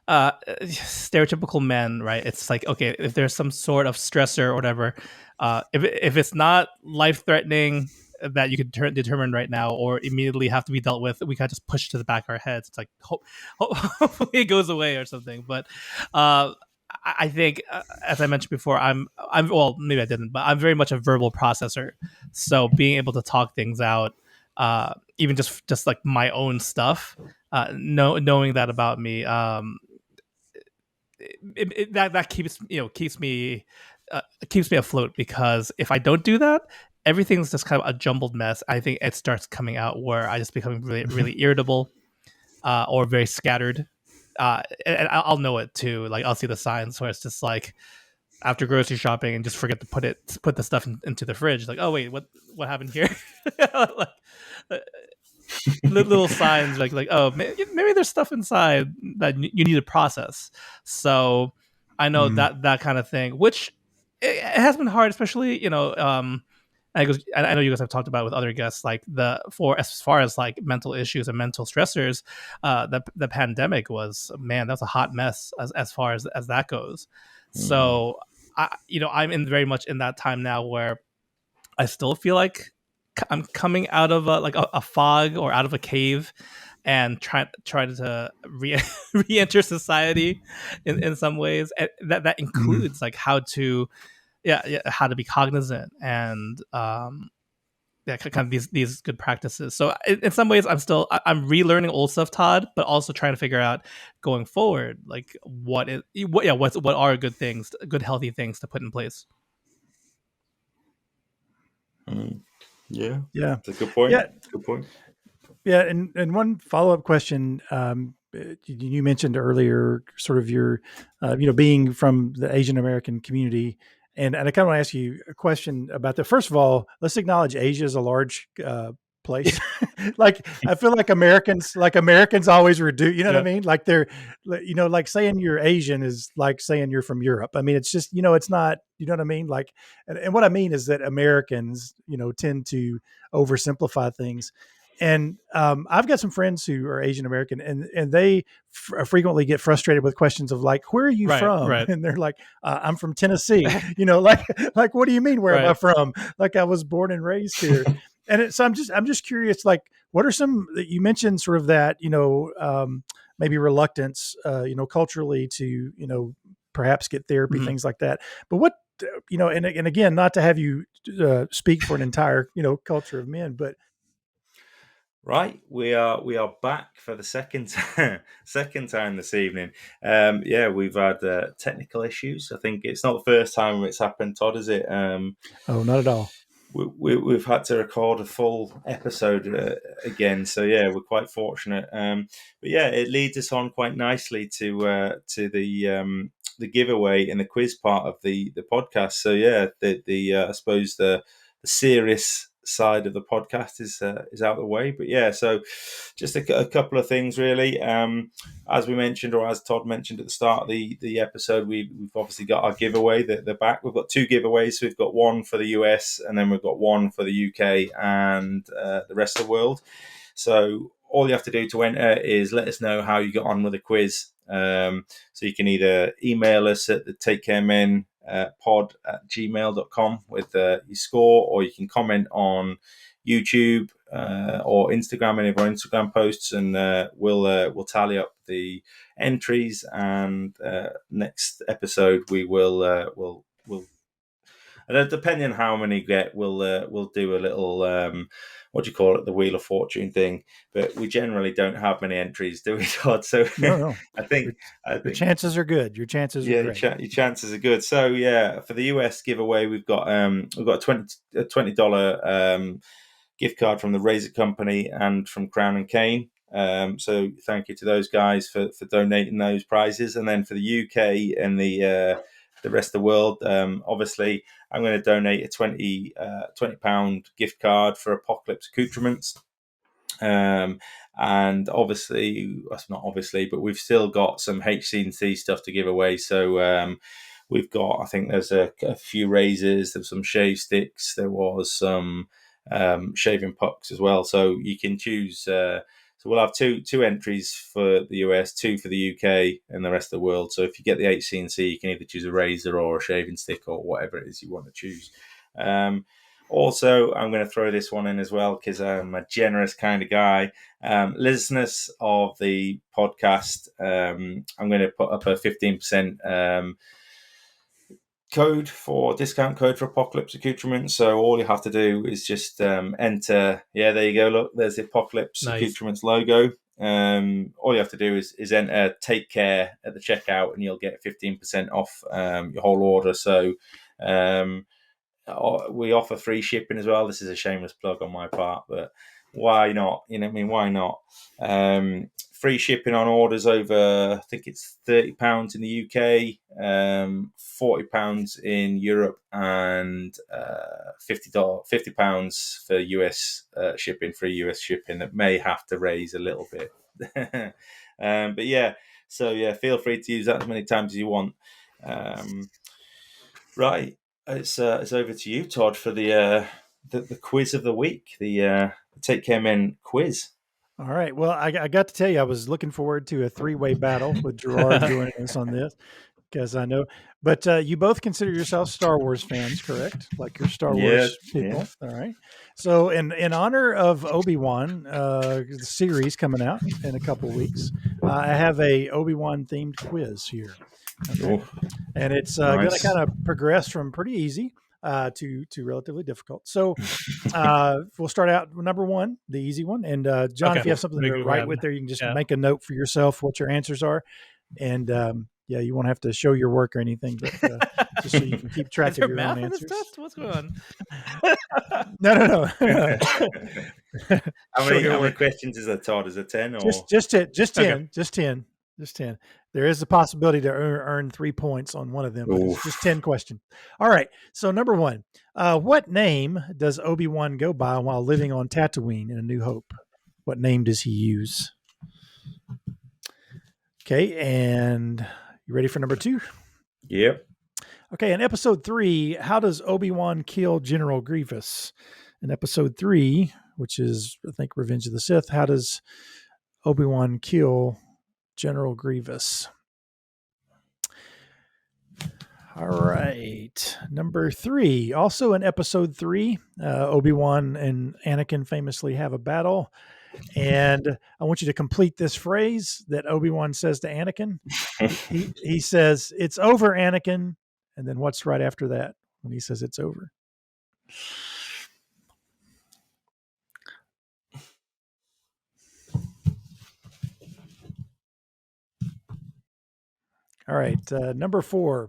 stereotypical men, right, it's like, okay, if there's some sort of stressor or whatever, if it's not life-threatening that you could determine right now or immediately have to be dealt with, we kind of just push to the back of our heads. It's like hopefully it goes away or something. But I think, as I mentioned before, I'm well, maybe I didn't, but I'm very much a verbal processor. So being able to talk things out, even just like my own stuff, knowing that about me, that keeps me afloat, because if I don't do that, everything's just kind of a jumbled mess. I think it starts coming out where I just become really really irritable, or very scattered. And I'll know it too. Like, I'll see the signs where it's just like, after grocery shopping and just forget to put the stuff into the fridge. Like, oh wait, what happened here? Like, little signs like, oh, maybe there's stuff inside that you need to process. So I know that kind of thing, which it has been hard, especially I know you guys have talked about with other guests, like as far as like mental issues and mental stressors. The pandemic was, man, that was a hot mess as far as that goes. So I'm very much in that time now where I still feel like I'm coming out of a fog or out of a cave, and try to re-enter society in some ways. And that includes like how to be cognizant and kind of these good practices. So in some ways, I'm relearning old stuff, Todd, but also trying to figure out going forward, like what are good things, good healthy things to put in place. Yeah, Yeah, that's a good point. Yeah. Good point. Yeah, and one follow-up question. You mentioned earlier sort of your, being from the Asian American community, and I kind of want to ask you a question about that. First of all, let's acknowledge Asia is a large place. Like, I feel like Americans always reduce. You know what I mean? Like, they're, like saying you're Asian is like saying you're from Europe. I mean, it's just, it's not. You know what I mean? Like, and what I mean is that Americans, tend to oversimplify things. And I've got some friends who are Asian American, and they frequently get frustrated with questions of like, "Where are you from?" Right. And they're like, "I'm from Tennessee." Like, what do you mean? Where am I from? Like, I was born and raised here. And so I'm just curious. Like, what are some that you mentioned? Sort of that, maybe reluctance, culturally to perhaps get therapy, things like that. But what and again, not to have you speak for an entire culture of men, but. Right, we are back for the second time this evening. We've had technical issues. I think it's not the first time it's happened, Todd, is it? Oh, not at all. We've had to record a full episode again, so yeah, we're quite fortunate. But yeah, it leads us on quite nicely to the giveaway and the quiz part of the podcast. So yeah, I suppose the serious side of the podcast is out of the way. But yeah, so just a couple of things really. As we mentioned, or as Todd mentioned at the start of the episode, we've obviously got our giveaway. The back, we've got two giveaways. We've got one for the US, and then we've got one for the UK and the rest of the world. So all you have to do to enter is let us know how you got on with the quiz. So you can either email us at the Take Care Men pod@gmail.com with your score, or you can comment on YouTube or Instagram, any of our Instagram posts, and we'll tally up the entries, and next episode we will depending on how many get, we'll do a little what do you call it, the Wheel of Fortune thing. But we generally don't have many entries, do we, Todd? So No. I think your chances are good. Your chances are great. your chances are good. So yeah, for the US giveaway, we've got a $20 gift card from the Razor Company and from Crowne and Kane. So thank you to those guys for donating those prizes. And then for the UK and the the rest of the world. Obviously, I'm going to donate a £20 gift card for Apocalypse Accoutrements. And obviously, that's not obviously, but we've still got some HC&C stuff to give away. So we've got, I think there's a few razors, there's some shave sticks, there was some shaving pucks as well. So you can choose. So we'll have two entries for the US, 2 for the UK, and the rest of the world. So if you get the HC&C, you can either choose a razor or a shaving stick or whatever it is you want to choose. Also, I'm going to throw this one in as well because I'm a generous kind of guy. Listeners of the podcast, I'm going to put up a 15% discount code for Apocalypse Accoutrements. So all you have to do is just enter. Yeah, there you go. Look, there's the Apocalypse Accoutrements logo. All you have to do is enter "Take Care" at the checkout, and you'll get 15% off your whole order. So we offer free shipping as well. This is a shameless plug on my part, but why not? You know what I mean? Why not? Free shipping on orders over, I think it's £30 in the UK, £40 in Europe, and £50 for US shipping, free US shipping. That may have to raise a little bit. But yeah, so yeah, feel free to use that as many times as you want. Right. It's over to you, Todd, for the quiz of the week, the Take Care Men quiz. All right. Well, I got to tell you, I was looking forward to a 3-way battle with Gerard joining us on this because I know. But you both consider yourselves Star Wars fans, correct? Like you're Star Wars people. Yeah. All right. So in honor of Obi-Wan, the series coming out in a couple of weeks, I have a Obi-Wan themed quiz here. Okay. And it's going to kind of progress from pretty easy to relatively difficult. So we'll start out with number 1, the easy one. And John, if you have something to write with there, you can just make a note for yourself what your answers are. And you won't have to show your work or anything, but just so you can keep track of your own answers. What's going on? No. How many questions is that, Todd? Is it 10 or just 10? Just 10. Just 10. There is a possibility to earn 3 points on one of them, but it's just 10 questions. All right. So number 1, what name does Obi-Wan go by while living on Tatooine in A New Hope? What name does he use? Okay. And you ready for number 2? Yep. Okay. In episode 3, how does Obi-Wan kill General Grievous? In episode 3, which is, I think, Revenge of the Sith, how does Obi-Wan kill General Grievous? All right. Number 3. Also in episode 3, Obi-Wan and Anakin famously have a battle. And I want you to complete this phrase that Obi-Wan says to Anakin. He says, "It's over, Anakin." And then what's right after that when he says it's over? All right. Number 4.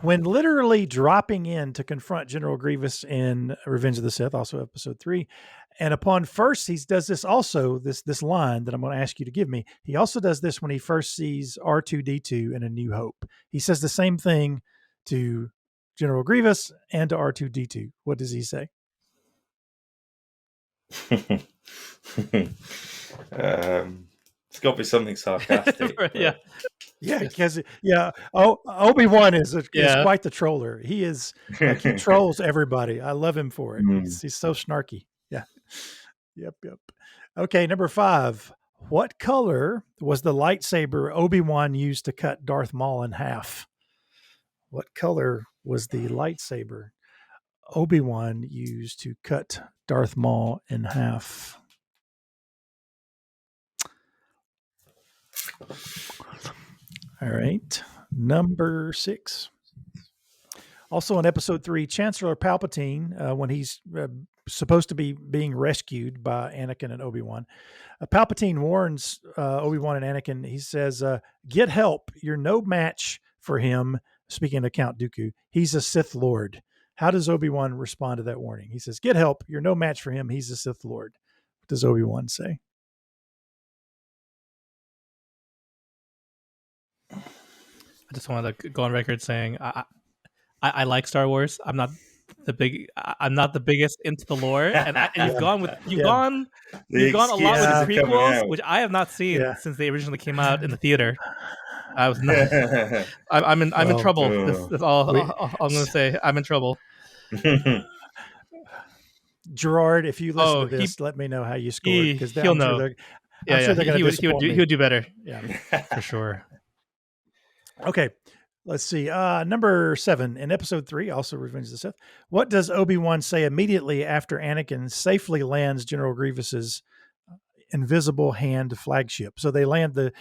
When literally dropping in to confront General Grievous in Revenge of the Sith, also episode 3, and upon first, he does this also, this line that I'm going to ask you to give me. He also does this when he first sees R2-D2 in A New Hope. He says the same thing to General Grievous and to R2-D2. What does he say? It's got to be something sarcastic. Yeah. Yeah, because Obi-Wan is quite the troller. He is he trolls everybody. I love him for it. He's so snarky. Yeah. Yep. Okay, number 5. What color was the lightsaber Obi-Wan used to cut Darth Maul in half? What color was the lightsaber Obi-Wan used to cut Darth Maul in half? All right. Number 6. Also in episode 3, Chancellor Palpatine, when he's supposed to be being rescued by Anakin and Obi-Wan, Palpatine warns Obi-Wan and Anakin. He says, "Get help. You're no match for him." Speaking of Count Dooku, he's a Sith Lord. How does Obi-Wan respond to that warning? He says, "Get help. You're no match for him. He's a Sith Lord." What does Obi-Wan say? just want to go on record saying I like Star Wars. I'm not the biggest into the lore, and you've gone a lot with the prequels, which I have not seen since they originally came out in the theater. I was not. I'm in trouble. That's all I'm going to say. I'm in trouble. Gerard, if you listen to this, let me know how you scored, because he'll know. I'm sure they're going to disappoint me. He would do better. Yeah, for sure. Okay, let's see. Number 7 in episode 3, also Revenge of the Sith. What does Obi-Wan say immediately after Anakin safely lands General Grievous's invisible hand flagship? So they land the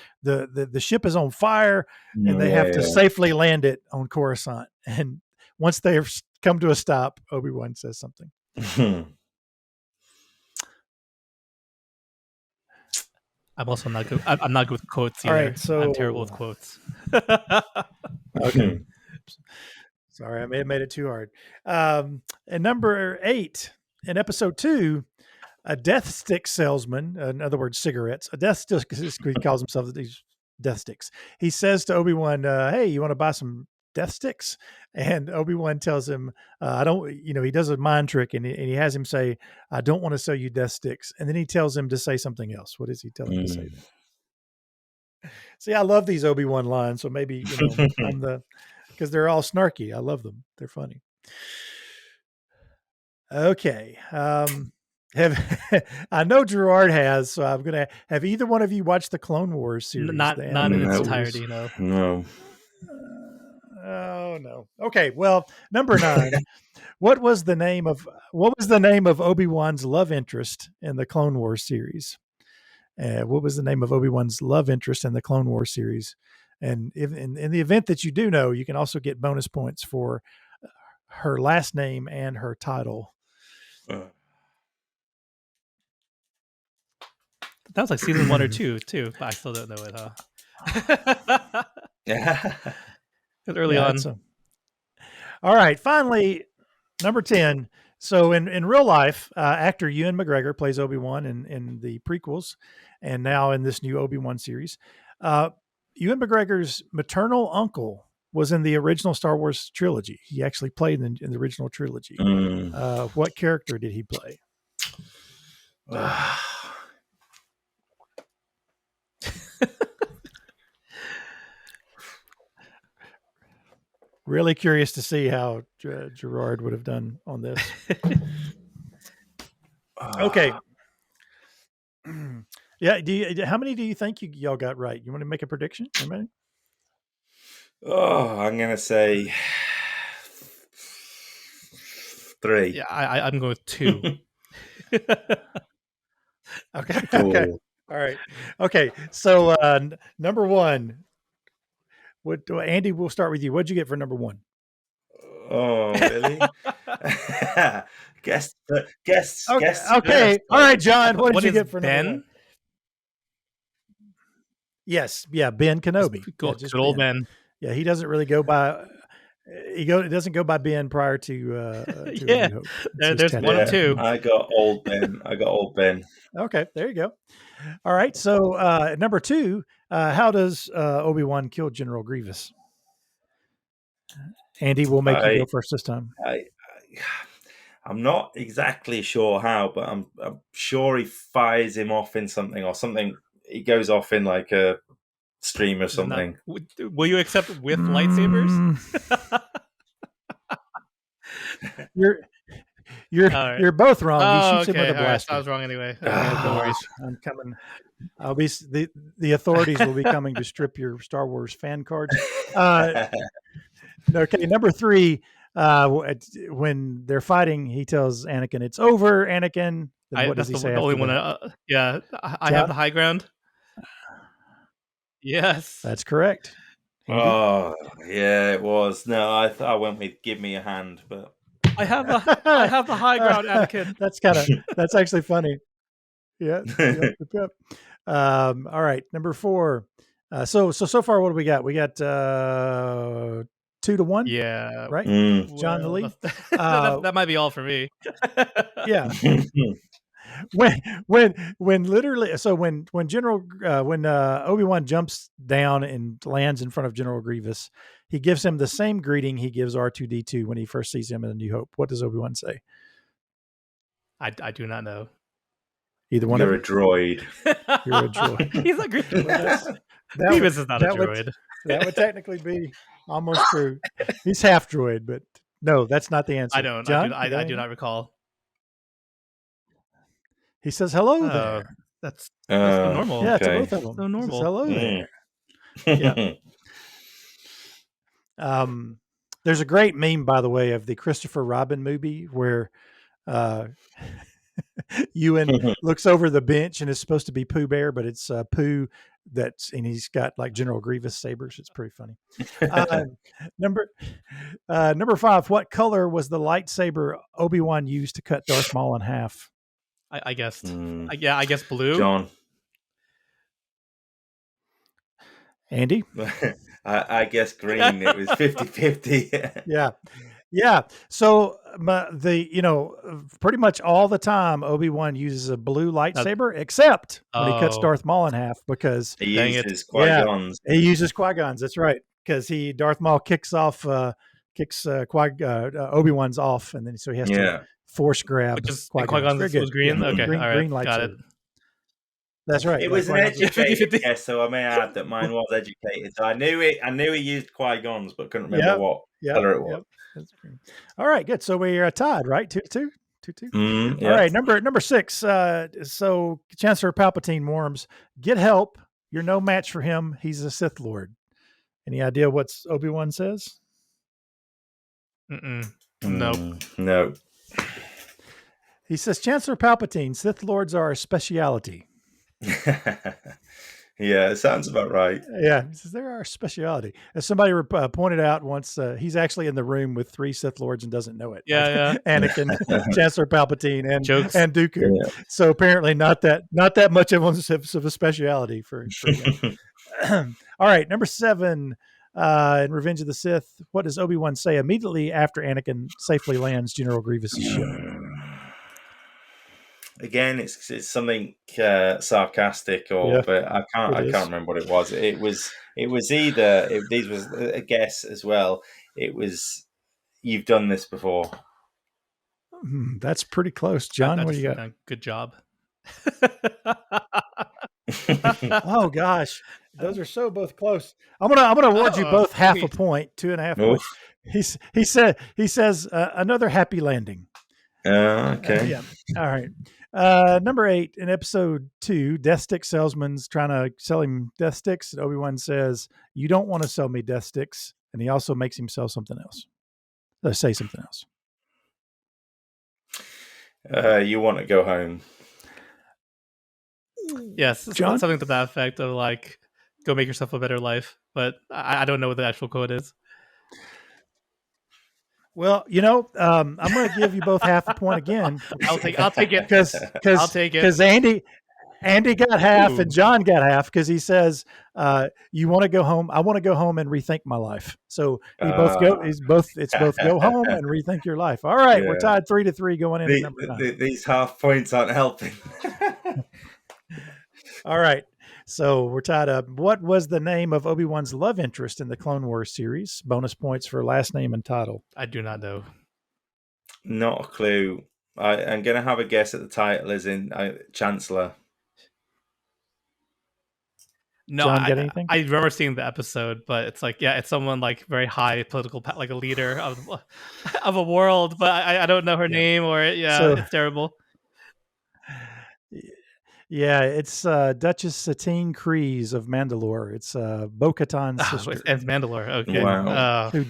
ship is on fire, and they have to safely land it on Coruscant. And once they've come to a stop, Obi-Wan says something. I'm also not good. I'm not good with quotes either. All right, so I'm terrible with quotes. Okay. Sorry, I may have made it too hard. And number 8 in episode 2, a death stick salesman, in other words, cigarettes, a death stick, he calls himself these death sticks. He says to Obi-Wan, hey, you want to buy some death sticks? And Obi-Wan tells him, I don't, he does a mind trick, and he has him say, I don't want to sell you death sticks. And then he tells him to say something else. What does he tell him to say then? See, I love these Obi-Wan lines. So maybe, because they're all snarky. I love them. They're funny. Okay. I know Gerard has, so I'm going to have either one of you watch the Clone Wars series. Not in its entirety, no. No. Oh no. Okay. Well, number 9. What was the name of Obi-Wan's love interest in the Clone Wars series? What was the name of Obi-Wan's love interest in the Clone Wars series? And if, in the event that you do know, you can also get bonus points for her last name and her title. That was like season 1 or 2 too. But I still don't know it, huh? Yeah. Early on. All right. Finally, number 10. So in real life, actor Ewan McGregor plays Obi-Wan in the prequels, and now in this new Obi-Wan series. Ewan McGregor's maternal uncle was in the original Star Wars trilogy. He actually played in the original trilogy. What character did he play? Really curious to see how Gerard would have done on this. Okay. Yeah. How many do you think y'all got right? You want to make a prediction? Anybody? I'm going to say 3. Yeah, I'm going with 2. Okay. Okay. All right. Okay. So number 1. Andy, we'll start with you. What'd you get for number 1? Oh, really? Guess. Okay. All right, John. What did you get for Ben? number 1? Yes. Yeah. Ben Kenobi. Good old Ben. Yeah. He doesn't really go by. It doesn't go by Ben prior to yeah. There's 1 or 2. I got old Ben. Okay. There you go. All right. So number 2. How does Obi-Wan kill General Grievous? Andy, we'll make you go first this time. I'm not exactly sure how, but I'm sure he fires him off in something or something. He goes off in like a stream or something. Will you accept with lightsabers? You're both wrong. He shoots him with a blaster. I was wrong anyway. No worries. I'm coming. I'll be the authorities will be coming to strip your Star Wars fan cards. Okay, number 3. When they're fighting, he tells Anakin, "It's over, Anakin." Then what does he say? The only one. I have the high ground. Yes, that's correct. Andy? Oh, yeah, it was. No, I went with "Give me a hand," but I have the high ground, Anakin. That's actually funny. Yeah. Yep. All right, number 4. So far, what do we got? We got 2-1. Yeah. Right. John the lead. That might be all for me. Yeah. when literally, so when Obi-Wan jumps down and lands in front of General Grievous, he gives him the same greeting he gives R2D2 when he first sees him in A New Hope. What does Obi-Wan say? I do not know. Either one You're of a droid. You're a droid. He's a Grievous. That Grievous is not a that would- droid. That would technically be almost true. He's half droid, but no, that's not the answer. I don't. John, I you got do anything? not recall. He says hello Oh, there. that's so normal. Yeah, okay. to both of them. So He says, normal. hello there. Yeah. There's a great meme, by the way, of the Christopher Robin movie where Ewan looks over the bench and it's supposed to be Pooh Bear, but it's Pooh and he's got like General Grievous sabers. It's pretty funny. Number 5. What color was the lightsaber Obi-Wan used to cut Darth Maul in half? I guessed. Yeah, I guess blue. John. Andy? I guess green. It was 50-50. Yeah. So pretty much all the time Obi-Wan uses a blue lightsaber, except when he cuts Darth Maul in half because He Dang uses Qui-Gon's. he uses Qui-Gon's. That's right, because Darth Maul kicks Obi-Wan's off, and then so he has to force grab. Which is Qui-Gon's. Qui-Gon's was green. Yeah. Okay, green, all right, green got lightsaber. it. That's right. It was an Qui-Gon's. educated guess, so I may add that mine was educated. So I knew he used Qui-Gon's, but couldn't remember what color it was. That's green. All right, good. So we are tied, right? 2-2. 2-2. Yeah. All right, number 6. So Chancellor Palpatine warns, get help. You're no match for him. He's a Sith Lord. Any idea what Obi-Wan says? No. He says, Chancellor Palpatine, Sith Lords are a speciality. Yeah, it sounds about right. Yeah, he says they're our speciality. As somebody pointed out once, he's actually in the room with 3 Sith Lords and doesn't know it. Yeah. Anakin, Chancellor Palpatine, and Dooku. Yeah. So apparently, not that much of a speciality for All right, number 7. In Revenge of the Sith, what does Obi-Wan say immediately after Anakin safely lands General Grievous' ship? Again, it's something sarcastic, but I can't remember what it was. It was either these was a guess as well. It was you've done this before. That's pretty close, John. What do you got? Good job. Oh gosh, those are so both close. I'm gonna award you both half a point, 2.5 points. He says another happy landing. Okay. Yeah. All right. Number 8 in episode 2, Death Stick salesman's trying to sell him death sticks. And Obi-Wan says, "You don't want to sell me death sticks," and he also makes him sell something else. Say something else. You want to go home? Yes, John? something to that effect of like, go make yourself a better life. But I don't know what the actual quote is. Well, I'm going to give you both half a point again. I'll take it because I'll take it because Andy got half and John got half because he says, "You want to go home? I want to go home and rethink my life." So it's both go home and rethink your life. All right, we're tied 3-3 going into number 9. These half points aren't helping. All right. So we're tied up. What was the name of Obi-Wan's love interest in the Clone Wars series? Bonus points for last name and title. I do not know. Not a clue. I'm going to have a guess at the title is in Chancellor. No, John, get anything? I remember seeing the episode, but it's like, it's someone like very high political, like a leader of a world, but I don't know her name or it's terrible. Yeah, it's Duchess Satine Kryze of Mandalore. It's Bo-Katan's sister. And Mandalore. Okay. Wow. Who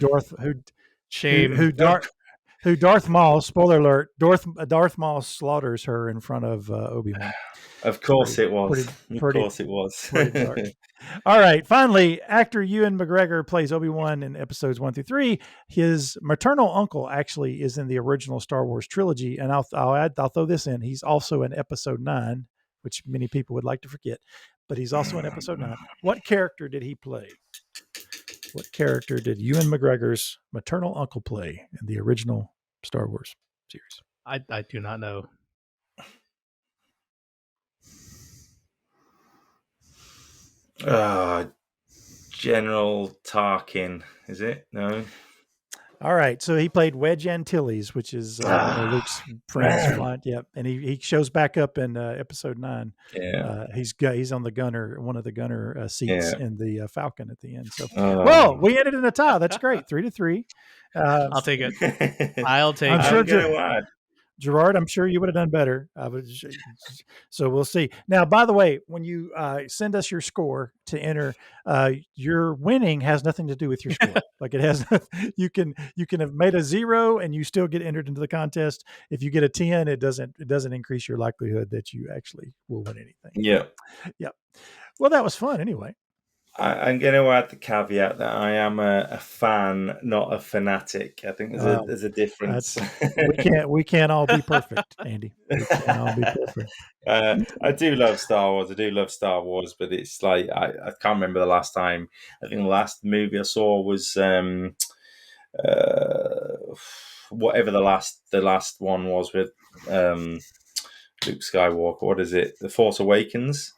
Darth Maul, spoiler alert, Darth Maul slaughters her in front of Obi-Wan. Of course it was. Of course it was. All right. Finally, actor Ewan McGregor plays Obi-Wan in episodes 1-3. His maternal uncle actually is in the original Star Wars trilogy. And I'll throw this in. He's also in episode 9, which many people would like to forget, but he's also in episode 9. What character did he play? What character did Ewan McGregor's maternal uncle play in the original Star Wars series? I do not know. General Tarkin, is it? No. All right, so he played Wedge Antilles, which is Luke's friend's man. flight. Yep, and he shows back up in Episode 9. Yeah. He's on the gunner, one of the gunner seats Yeah. in the Falcon at the end. So, well, we ended in a tie. That's great, 3-3. I'll take it. I'll take I'm it. sure I'm going to add. Gerard, I'm sure you would have done better. So we'll see. Now, by the way, when you send us your score to enter, your winning has nothing to do with your score. Like it has, you can have made a 0 and you still get entered into the contest. If you get a 10, it doesn't increase your likelihood that you actually will win anything. Yeah. Yep. Well, that was fun anyway. I'm going to add the caveat that I am a fan, not a fanatic. I think there's a difference. We can't all be perfect, Andy. We can't all be perfect. I do love Star Wars. I do love Star Wars, but it's like I can't remember the last time. I think the last movie I saw was whatever the last one was with Luke Skywalker. What is it? The Force Awakens.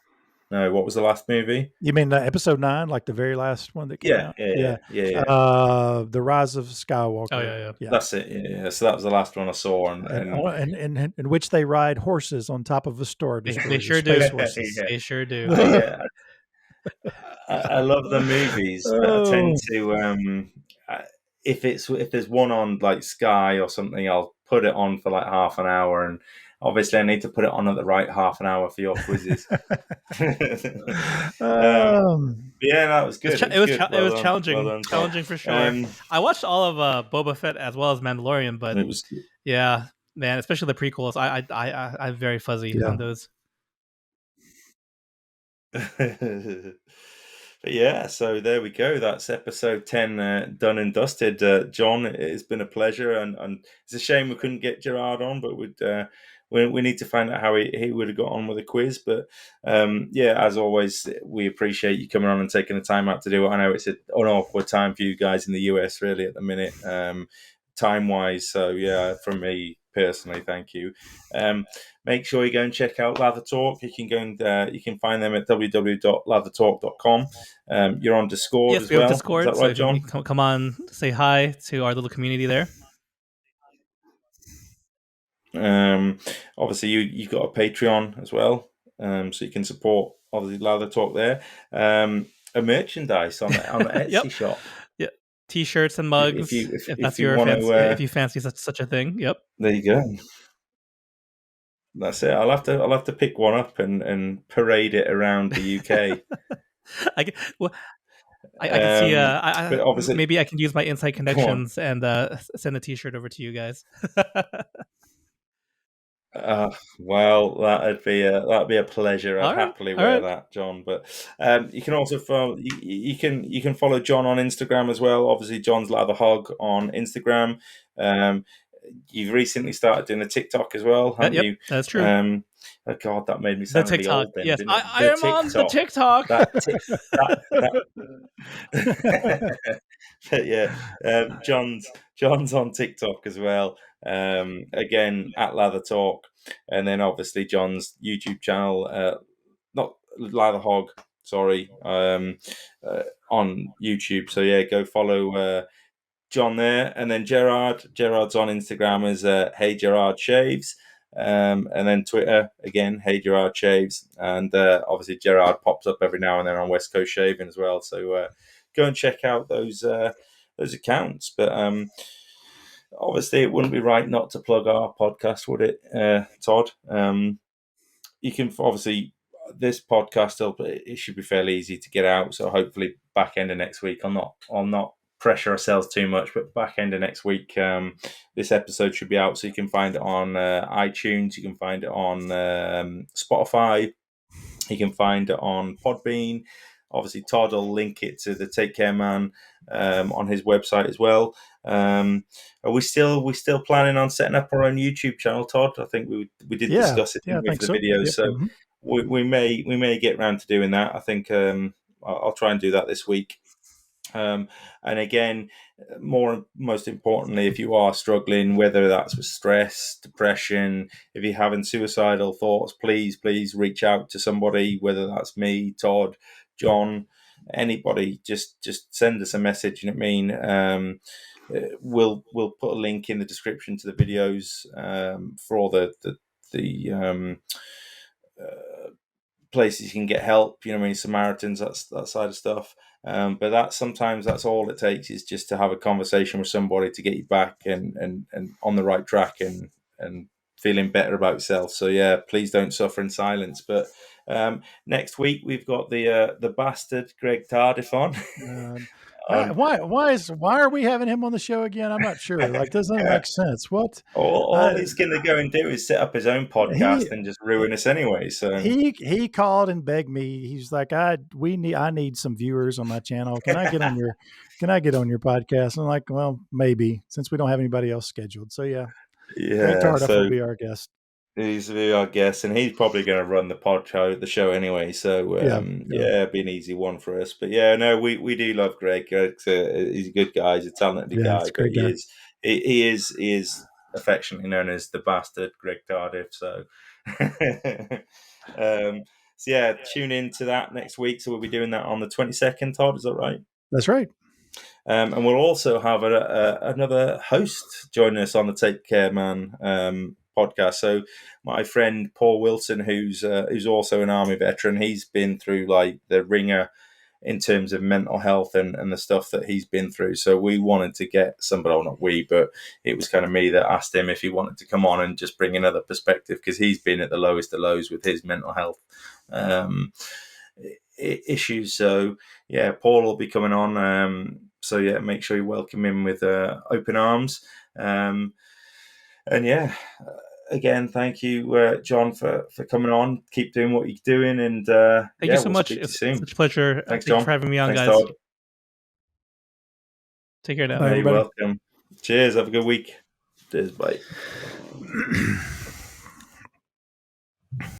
No, what was the last movie? You mean Episode 9, like the very last one that came out? Yeah. The Rise of Skywalker. Oh yeah. That's it. Yeah. So that was the last one I saw, and in which they ride horses on top of a Star Destroyer. They sure do. They sure do. I love the movies. I tend to if there's one on like Sky or something, I'll put it on for like half an hour, and obviously I need to put it on at the right half an hour for your quizzes. Yeah, that was good. It was challenging. Challenging for sure. I watched all of Boba Fett as well as Mandalorian, but it was good. Yeah, man, especially the prequels. I'm very fuzzy on those. But yeah, so there we go. That's episode 10 done and dusted. John, it's been a pleasure, and it's a shame we couldn't get Gerard on, but we need to find out how he would have got on with the quiz. But yeah, as always, we appreciate you coming on and taking the time out to do it. I know it's an awkward time for you guys in the US, really, at the minute, time-wise. So yeah, from me personally, thank you. Make sure you go and check out Lathertalk. You can go and you can find them at www.lathertalk.com. You're on Discord as well. Yes, we have Discord. Is that right, John? So come on, say hi to our little community there. Obviously, you've got a Patreon as well, so you can support obviously Lathertalk there. A merchandise on the Etsy shop. Yeah, T-shirts and mugs. If you fancy such a thing. Yep. There you go. That's it. I'll have to pick one up and parade it around the UK. I can see. But obviously, maybe I can use my inside connections and send a T-shirt over to you guys. Well, that'd be a pleasure. I'd happily wear that, John. But you can also follow. You can follow John on Instagram as well. Obviously, John's Latherhog on Instagram. You've recently started doing the TikTok as well, haven't you? That's true. Oh God, that made me sound the TikTok. Old then, yes, didn't it? I am on the TikTok. But yeah, John's on TikTok as well. Again at Lathertalk, and then obviously John's YouTube channel, not Latherhog, sorry, on YouTube. So yeah, go follow John there, and then Gerard's on Instagram as Hey Gerard Shaves, and then Twitter again Hey Gerard Shaves, and obviously Gerard pops up every now and then on West Coast Shaving as well. So go and check out those accounts. But obviously it wouldn't be right not to plug our podcast, would it, Todd? You can obviously this podcast it should be fairly easy to get out. So hopefully back end of next week. I'll not pressure ourselves too much, but back end of next week this episode should be out, so you can find it on iTunes, you can find it on Spotify, you can find it on Podbean. Obviously Todd will link it to the Take Care Man on his website as well. Are we still planning on setting up our own YouTube channel, Todd? I think we did discuss it in the videos. Yep. So we may get around to doing that. I think I'll try and do that this week. And again, most importantly, if you are struggling, whether that's with stress, depression, if you're having suicidal thoughts, please reach out to somebody, whether that's me, Todd, John, anybody, just send us a message. You know what I mean? We'll put a link in the description to the videos for all the places you can get help. You know what I mean? Samaritans, that side of stuff. But sometimes that's all it takes, is just to have a conversation with somebody to get you back and on the right track and feeling better about yourself. So yeah, please don't suffer in silence. But next week we've got the bastard Greg Tardifon. Why are we having him on the show again? I'm not sure. Like, doesn't make sense. What? All he's going to go and do is set up his own podcast and just ruin us anyway. So he called and begged me. He's like, I need some viewers on my channel. Can I get on your podcast? I'm like, well, maybe, since we don't have anybody else scheduled. So yeah, Greg Tardif will be our guest. He's our guest, and he's probably going to run the show anyway. So it'd be an easy one for us. But yeah, no, we do love Greg. He's a good guy. He's a talented guy. But he is affectionately known as the bastard Greg Tardif. So, so yeah, tune in to that next week. So we'll be doing that on the 22nd. Todd, is that right? That's right. And we'll also have another host joining us on the Take Care Man podcast. So my friend Paul Wilson, who's also an Army veteran, he's been through like the ringer in terms of mental health and the stuff that he's been through. So we wanted to get somebody, well, not we, but it was kind of me that asked him if he wanted to come on and just bring another perspective, because he's been at the lowest of lows with his mental health issues. So yeah, Paul will be coming on. So yeah, make sure you welcome him with open arms. And yeah, again, thank you, John, for coming on. Keep doing what you're doing, and thank you so much. It's such a pleasure. Thanks, John, for having me on, guys. Todd. Take care now. You're welcome. Cheers. Have a good week. Cheers. Bye.